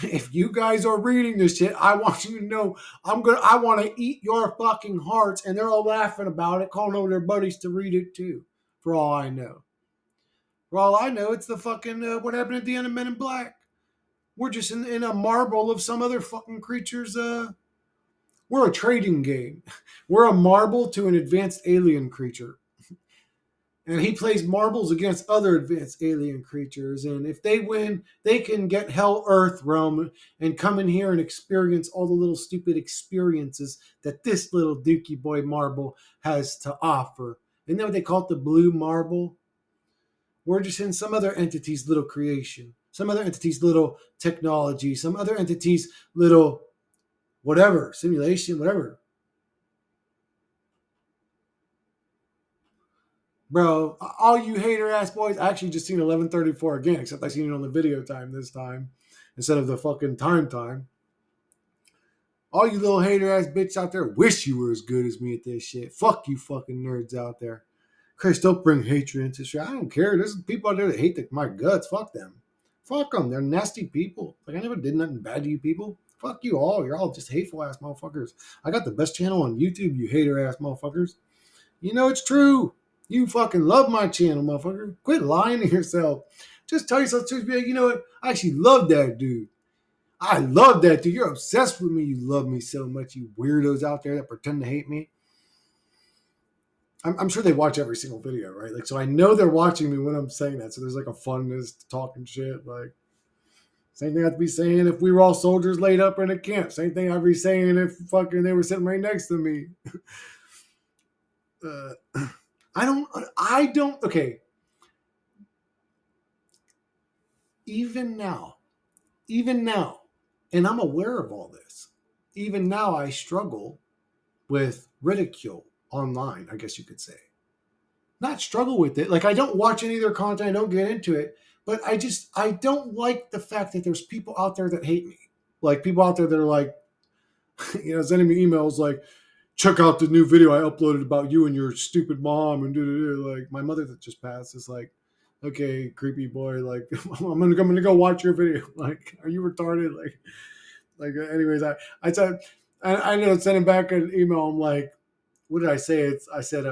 if you guys are reading this shit, I want you to know I want to eat your fucking hearts. And they're all laughing about it, calling over their buddies to read it too. For all I know. For all I know, it's the fucking what happened at the end of Men in Black. We're just in a marble of some other fucking creature's we're a trading game. We're a marble to an advanced alien creature. And he plays marbles against other advanced alien creatures. And if they win, they can get Hell Earth realm and come in here and experience all the little stupid experiences that this little Dookie Boy marble has to offer. Isn't that what they call it, the blue marble? We're just in some other entity's little creation, some other entity's little technology, some other entity's little whatever, simulation, whatever. Bro, all you hater ass boys, I actually just seen 11:34 again, except I seen it on the video time this time instead of the fucking time. All you little hater ass bitch out there wish you were as good as me at this shit. Fuck you fucking nerds out there. Chris, don't bring hatred into shit. I don't care. There's people out there that hate my guts. Fuck them. Fuck them. They're nasty people. Like, I never did nothing bad to you people. Fuck you all. You're all just hateful ass motherfuckers. I got the best channel on YouTube, you hater ass motherfuckers. You know it's true. You fucking love my channel, motherfucker. Quit lying to yourself. Just tell yourself the truth. Be like, you know what? I actually love that dude. I love that dude. You're obsessed with me. You love me so much. You weirdos out there that pretend to hate me. I'm sure they watch every single video, right? Like, so I know they're watching me when I'm saying that. So there's like a funness to talking shit. Like, same thing I'd be saying if we were all soldiers laid up in a camp. Same thing I'd be saying if fucking they were sitting right next to me. Uh, okay. Even now, even now, and I'm aware of all this, even now I struggle with ridicule online, I guess you could say. Not struggle with it. Like, I don't watch any of their content, I don't get into it, but I don't like the fact that there's people out there that hate me. Like, people out there that are like, sending me emails like, check out the new video I uploaded about you and your stupid mom and like my mother that just passed is like, okay, creepy boy, like I'm gonna go watch your video. Like, are you retarded? Like anyways, I said I ended up sending back an email. I'm like, what did I say? I said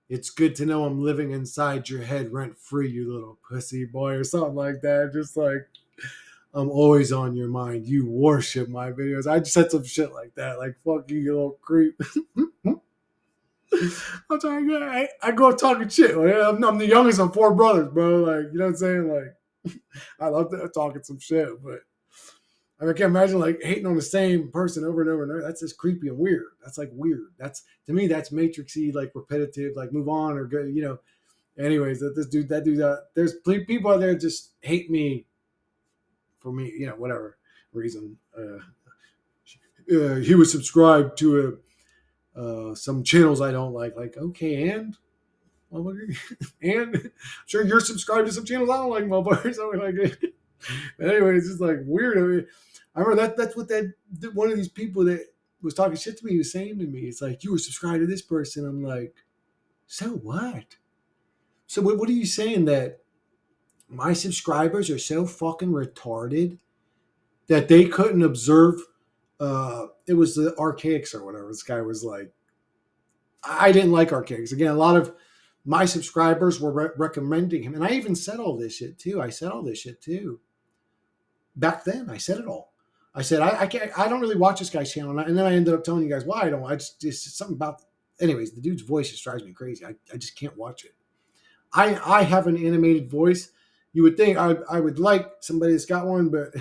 it's good to know I'm living inside your head rent free, you little pussy boy, or something like that. Just like, I'm always on your mind. You worship my videos. I just said some shit like that. Like, fuck you, you little creep. I'm trying to get, I go up talking shit. Like, I'm the youngest of four brothers, bro. Like, you know what I'm saying? Like, I love talking some shit, but I mean, I can't imagine like hating on the same person over and over and over. That's just creepy and weird. That's like weird. That's, to me, that's matrixy, like repetitive, like move on or go, Anyways, that dude, there's people out there that just hate me for me, whatever reason. He was subscribed to some channels I don't like. Like, okay, and and I'm sure you're subscribed to some channels I don't like, motherfuckers. So like, anyway, it's just like weird. I mean, I remember that's what that one of these people that was talking shit to me was saying to me. It's like, you were subscribed to this person. I'm like, so what? So what are you saying, that my subscribers are so fucking retarded that they couldn't observe? It was the Archaics or whatever. This guy was like, I didn't like Archaics. Again, a lot of my subscribers were recommending him, and I even said all this shit too. Back then. I said it all. I said I can't. I don't really watch this guy's channel, and then I ended up telling you guys why I don't. I just something about. Anyways, the dude's voice just drives me crazy. I just can't watch it. I have an animated voice. You would think I would like somebody that's got one, but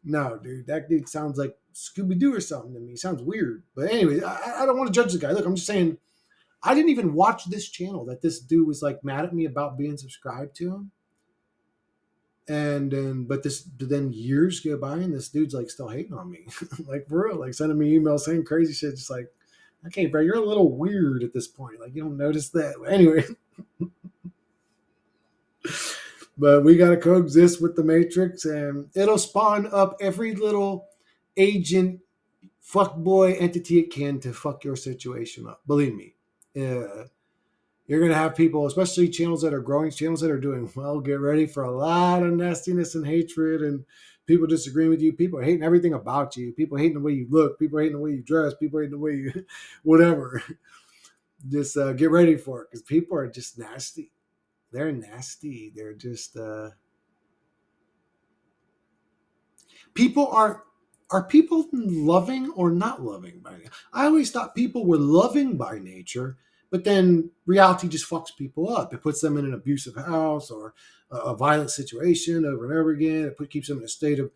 no, dude, that dude sounds like Scooby Doo or something to me. He sounds weird. But anyway, I don't want to judge the guy. Look, I'm just saying, I didn't even watch this channel that this dude was like mad at me about being subscribed to him. And then years go by and this dude's like still hating on me. Like, for real, like sending me emails saying crazy shit. Just like, okay, bro, you're a little weird at this point. Like, you don't notice that. Anyway. But we got to coexist with the Matrix, and it'll spawn up every little agent, fuckboy entity it can to fuck your situation up. Believe me. You're going to have people, especially channels that are growing, channels that are doing well, get ready for a lot of nastiness and hatred and people disagreeing with you. People are hating everything about you. People hating the way you look. People hating the way you dress. People hating the way you, whatever. Just get ready for it, because people are just nasty. They're nasty. They're just people are people loving or not loving by nature? I always thought people were loving by nature, but then reality just fucks people up. It puts them in an abusive house or a violent situation over and over again. It keeps them in a state of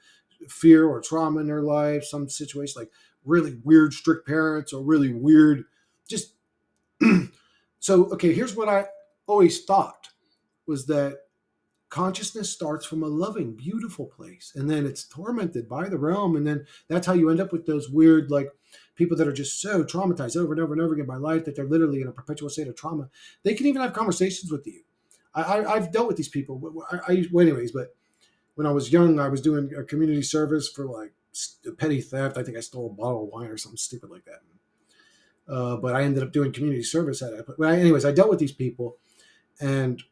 fear or trauma in their life. Some situation like really weird strict parents or really weird just so okay, here's what I always thought was that consciousness starts from a loving, beautiful place, and then it's tormented by the realm, and then that's how you end up with those weird, like, people that are just so traumatized over and over and over again by life that they're literally in a perpetual state of trauma. They can even have conversations with you. I've dealt with these people. Anyways, but when I was young, I was doing a community service for like petty theft. I think I stole a bottle of wine or something stupid like that. But I ended up doing community service at it. But anyways, I dealt with these people, and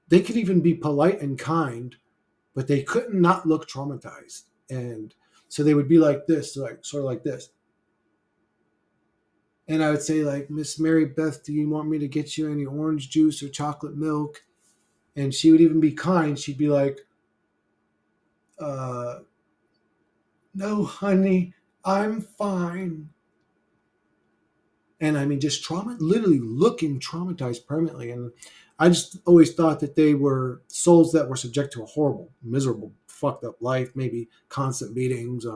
they could even be polite and kind, but they couldn't not look traumatized. And so they would be like this, like sort of like this. And I would say, like, Miss Mary Beth, do you want me to get you any orange juice or chocolate milk? And she would even be kind. She'd be like, uh, no, honey, I'm fine. And I mean, just trauma, literally looking traumatized permanently. And I just always thought that they were souls that were subject to a horrible, miserable, fucked up life, maybe constant beatings.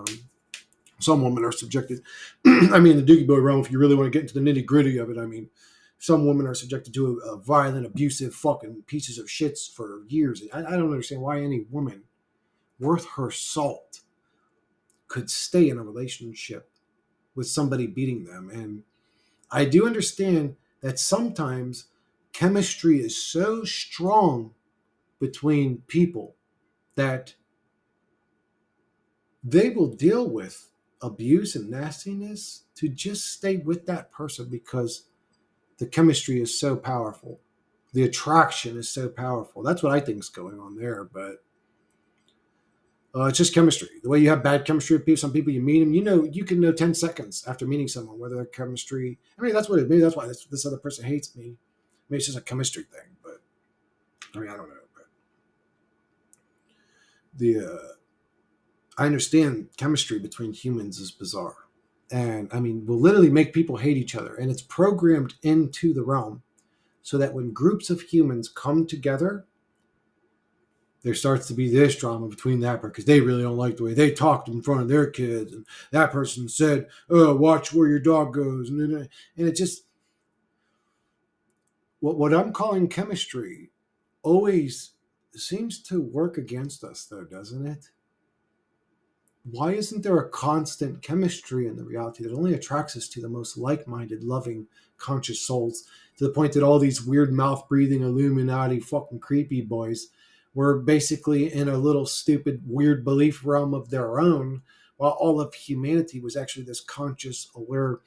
Some women are subjected, I mean, the Doogie Boy realm, if you really want to get into the nitty gritty of it, I mean, some women are subjected to a violent, abusive, fucking pieces of shits for years. I don't understand why any woman worth her salt could stay in a relationship with somebody beating them. And I do understand that sometimes chemistry is so strong between people that they will deal with abuse and nastiness to just stay with that person because the chemistry is so powerful. The attraction is so powerful. That's what I think is going on there. But it's just chemistry. The way you have bad chemistry with people, some people you meet them, you can know 10 seconds after meeting someone whether their chemistry. I mean, that's what it. Maybe that's why this other person hates me. Maybe it's just a chemistry thing. But I mean, I don't know. But I understand chemistry between humans is bizarre, and I mean, will literally make people hate each other, and it's programmed into the realm so that when groups of humans come together, there starts to be this drama between that because they really don't like the way they talked in front of their kids, and that person said, "Oh, watch where your dog goes," and it just what I'm calling chemistry always seems to work against us, though, doesn't it? Why isn't there a constant chemistry in the reality that only attracts us to the most like-minded, loving, conscious souls, to the point that all these weird mouth-breathing Illuminati fucking creepy boys were basically in a little stupid weird belief realm of their own, while all of humanity was actually this conscious, aware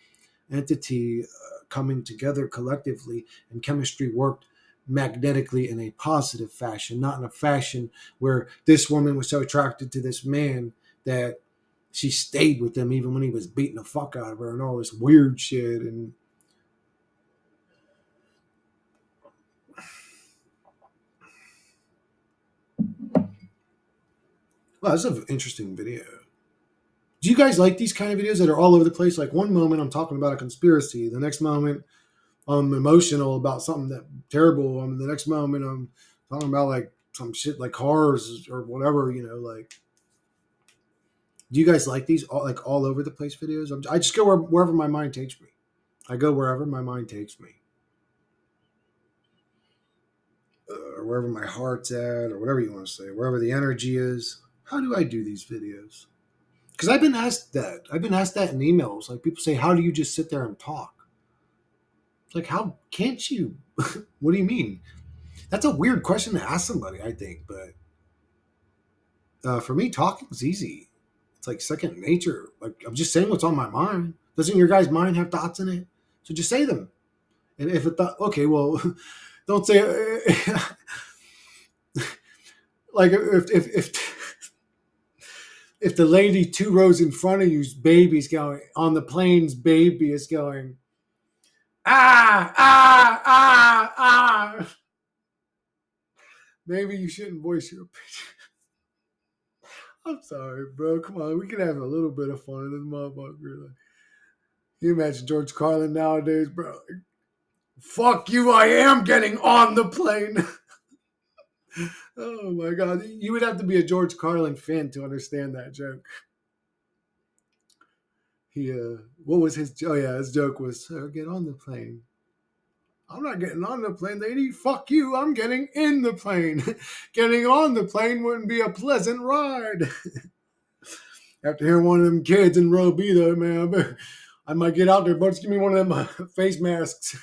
entity coming together collectively, and chemistry worked magnetically in a positive fashion, not in a fashion where this woman was so attracted to this man that she stayed with him even when he was beating the fuck out of her and all this weird shit. And wow, this is an interesting video. Do you guys like these kind of videos that are all over the place? Like one moment I'm talking about a conspiracy, the next moment I'm emotional about something that terrible. The next moment I'm talking about like some shit like cars or whatever. Like, do you guys like these all over the place videos? I just go wherever my mind takes me. I go wherever my mind takes me, or wherever my heart's at, or whatever you want to say, wherever the energy is. How do I do these videos? Because I've been asked that. I've been asked that in emails. Like people say, "How do you just sit there and talk?" It's like, how can't you? What do you mean? That's a weird question to ask somebody, I think. But for me, talking is easy. It's like second nature. Like I'm just saying what's on my mind. Doesn't your guys' mind have thoughts in it? So just say them. And if it thought, okay, well, don't say like if the lady 2 rows in front of you's baby's going on the plane's baby is going ah. Maybe you shouldn't voice your opinion. I'm sorry, bro. Come on, we can have a little bit of fun in this motherfucker. Like, you imagine George Carlin nowadays, bro? Like, fuck you! I am getting on the plane. Oh my god, you would have to be a George Carlin fan to understand that joke. He, what was his? Oh yeah, his joke was, "Sir, get on the plane." I'm not getting on the plane, lady. Fuck you. I'm getting in the plane. Getting on the plane wouldn't be a pleasant ride. After hearing one of them kids in row B, though, man, I might get out there, but just give me one of them face masks.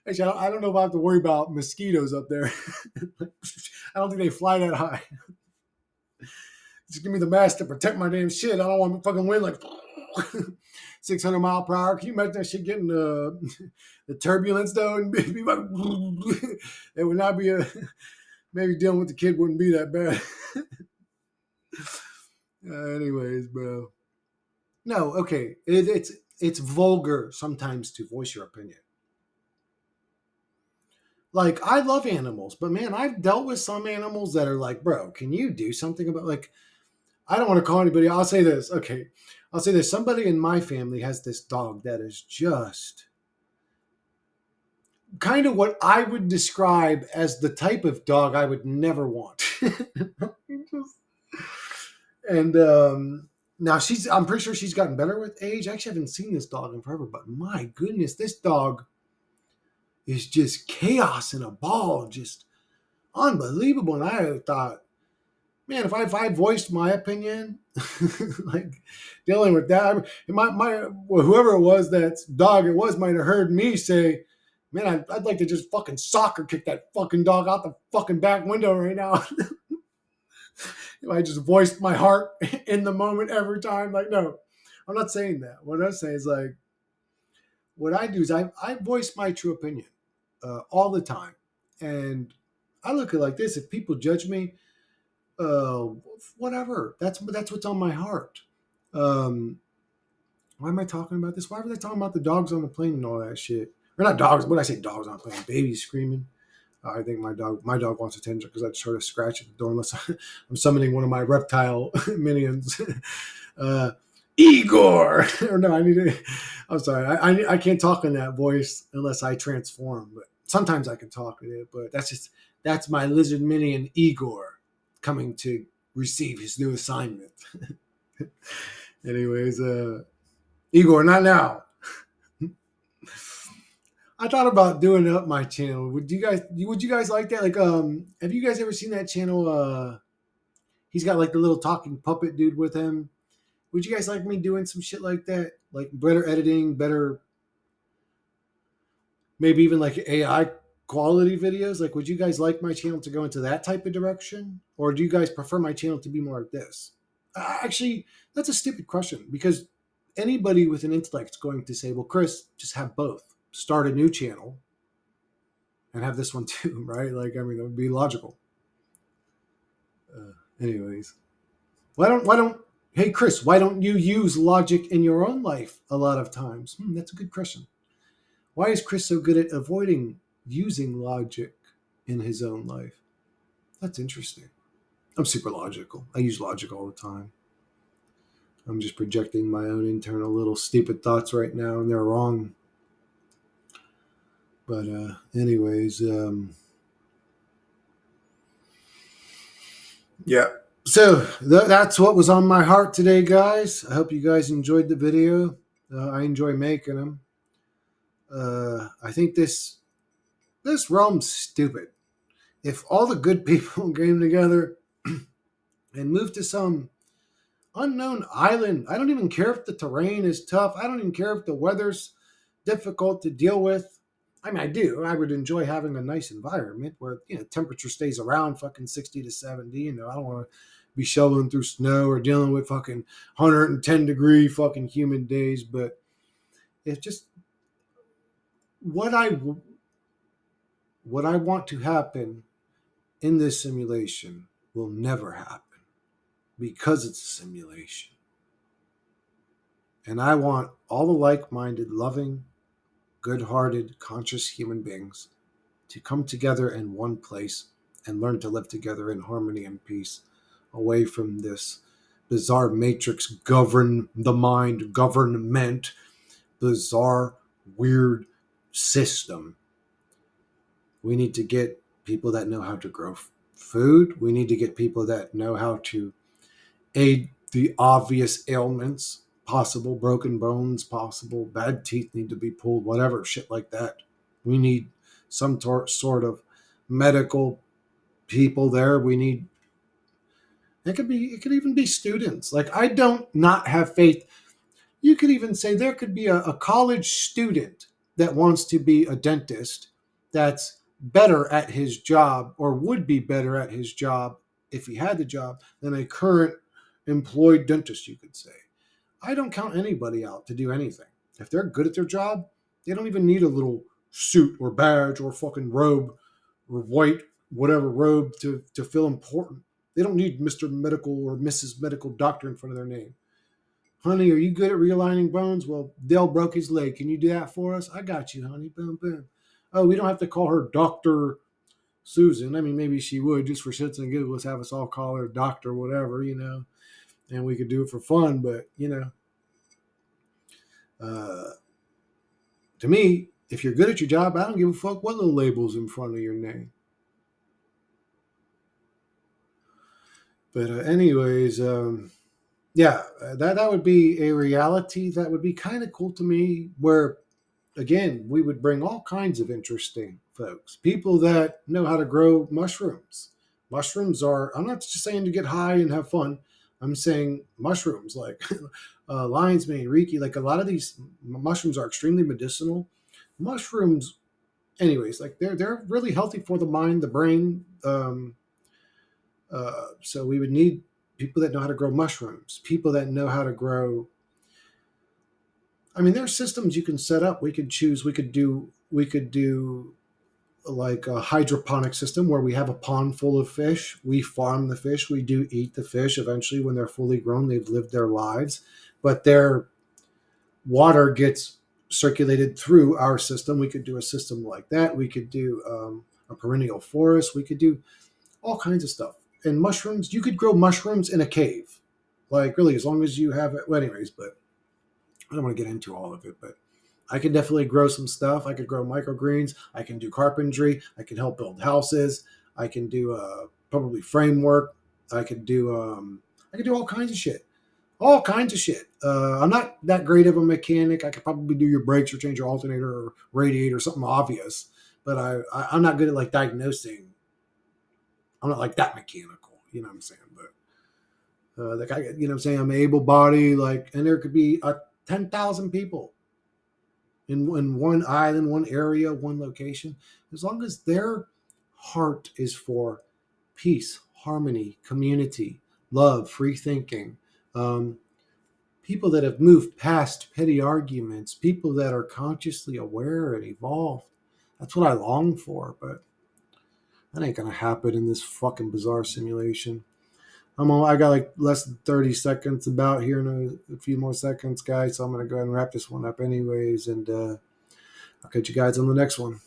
Actually, I don't know if I have to worry about mosquitoes up there. I don't think they fly that high. Just give me the mask to protect my damn shit. I don't want to fucking wind like 600 mile per hour. Can you imagine that shit getting the turbulence though? And be like, it would not be maybe dealing with the kid wouldn't be that bad. Anyways, bro. No, okay. It's vulgar sometimes to voice your opinion. Like, I love animals, but man, I've dealt with some animals that are like, bro, can you do something about, like, I don't want to call anybody. I'll say this. Okay. I'll say this. Somebody in my family has this dog that is just kind of what I would describe as the type of dog I would never want. And now I'm pretty sure she's gotten better with age. I actually haven't seen this dog in forever, but my goodness, this dog is just chaos in a ball, just unbelievable. And I thought, man, if I voiced my opinion, like dealing with that, well, whoever it was that's dog it was might have heard me say, man, I'd like to just fucking soccer kick that fucking dog out the fucking back window right now. I just voiced my heart in the moment every time. Like, no, I'm not saying that. What I'm saying is, like, what I do is I voice my true opinion all the time. And I look at it like this: if people judge me, uh, whatever. That's what's on my heart. Um, why am I talking about this? Why were they talking about the dogs on the plane and all that shit? Or not dogs. What did I say? Dogs on the plane. Babies screaming. I think my dog wants attention because I just heard a scratch at the door. Unless I'm summoning one of my reptile minions, uh, Igor. Or no, I need to. I'm sorry. I can't talk in that voice unless I transform. But sometimes I can talk in it. But that's my lizard minion Igor coming to receive his new assignment. Anyways, Igor, not now. I thought about doing up my channel. Would you guys like that? Like, have you guys ever seen that channel? He's got like the little talking puppet dude with him. Would you guys like me doing some shit like that? Like better editing, better, maybe even like AI quality videos? Like, would you guys like my channel to go into that type of direction? Or do you guys prefer my channel to be more like this? Actually, that's a stupid question because anybody with an intellect is going to say, well, Chris, just have both. Start a new channel and have this one too, right? Like, I mean, that would be logical. Anyways, why don't, hey, Chris, why don't you use logic in your own life a lot of times? That's a good question. Why is Chris so good at avoiding using logic in his own life? That's interesting. I'm super logical. I use logic all the time. I'm just projecting my own internal little stupid thoughts right now, and they're wrong. But anyways, yeah. So that's what was on my heart today, guys. I hope you guys enjoyed the video. I enjoy making them. I think this realm's stupid. If all the good people came together and moved to some unknown island, I don't even care if the terrain is tough. I don't even care if the weather's difficult to deal with. I mean, I do. I would enjoy having a nice environment where temperature stays around fucking 60 to 70. I don't want to be shoveling through snow or dealing with fucking 110-degree fucking humid days. But it's just what I what I want to happen in this simulation will never happen because it's a simulation. And I want all the like-minded, loving, good-hearted, conscious human beings to come together in one place and learn to live together in harmony and peace, away from this bizarre matrix, govern the mind, government, bizarre, weird system. We need to get people that know how to grow food. We need to get people that know how to aid the obvious ailments possible, broken bones possible, bad teeth need to be pulled, whatever, shit like that. We need some sort of medical people there. We need it could even be students. Like, I don't not have faith. You could even say there could be a college student that wants to be a dentist that's better at his job, or would be better at his job if he had the job, than a current employed dentist, you could say. I don't count anybody out to do anything. If they're good at their job, they don't even need a little suit or badge or fucking robe or white whatever robe to feel important. They don't need Mr. Medical or Mrs. Medical Doctor in front of their name. Honey, are you good at realigning bones? Well, Dale broke his leg. Can you do that for us? I got you, honey. Boom, boom. Oh, we don't have to call her Dr. Susan. I mean, maybe she would just for shits and giggles have us all call her doctor, whatever, and we could do it for fun. But, uh, to me, if you're good at your job, I don't give a fuck what little label's in front of your name. But, anyways, yeah, that would be a reality that would be kind of cool to me. Where again, we would bring all kinds of interesting folks, people that know how to grow mushrooms. Mushrooms are, I'm not just saying to get high and have fun. I'm saying mushrooms like lion's mane, reiki, like a lot of these mushrooms are extremely medicinal. Mushrooms, anyways, like they're really healthy for the mind, the brain. So we would need people that know how to grow mushrooms, people that know how to grow. I mean, there are systems you can set up. We could choose. We could do like a hydroponic system where we have a pond full of fish. We farm the fish. We do eat the fish. Eventually, when they're fully grown, they've lived their lives, but their water gets circulated through our system. We could do a system like that. We could do a perennial forest. We could do all kinds of stuff. And mushrooms, you could grow mushrooms in a cave, like really, as long as you have it. Well, anyways, but I don't want to get into all of it, but I can definitely grow some stuff. I could grow microgreens. I can do carpentry. I can help build houses. I can do probably framework. I could do all kinds of shit. All kinds of shit. I'm not that great of a mechanic. I could probably do your brakes or change your alternator or radiator, something obvious. But I'm not good at like diagnosing. I'm not like that mechanical. You know what I'm saying? But like what I'm saying, I'm able body. Like, and there could be 10,000 people in one island, one area, one location, as long as their heart is for peace, harmony, community, love, free thinking, um, people that have moved past petty arguments, people that are consciously aware and evolved. That's what I long for, but that ain't gonna happen in this fucking bizarre simulation. I got like less than 30 seconds about here in a few more seconds, guys. So I'm gonna go ahead and wrap this one up anyways, and I'll catch you guys on the next one.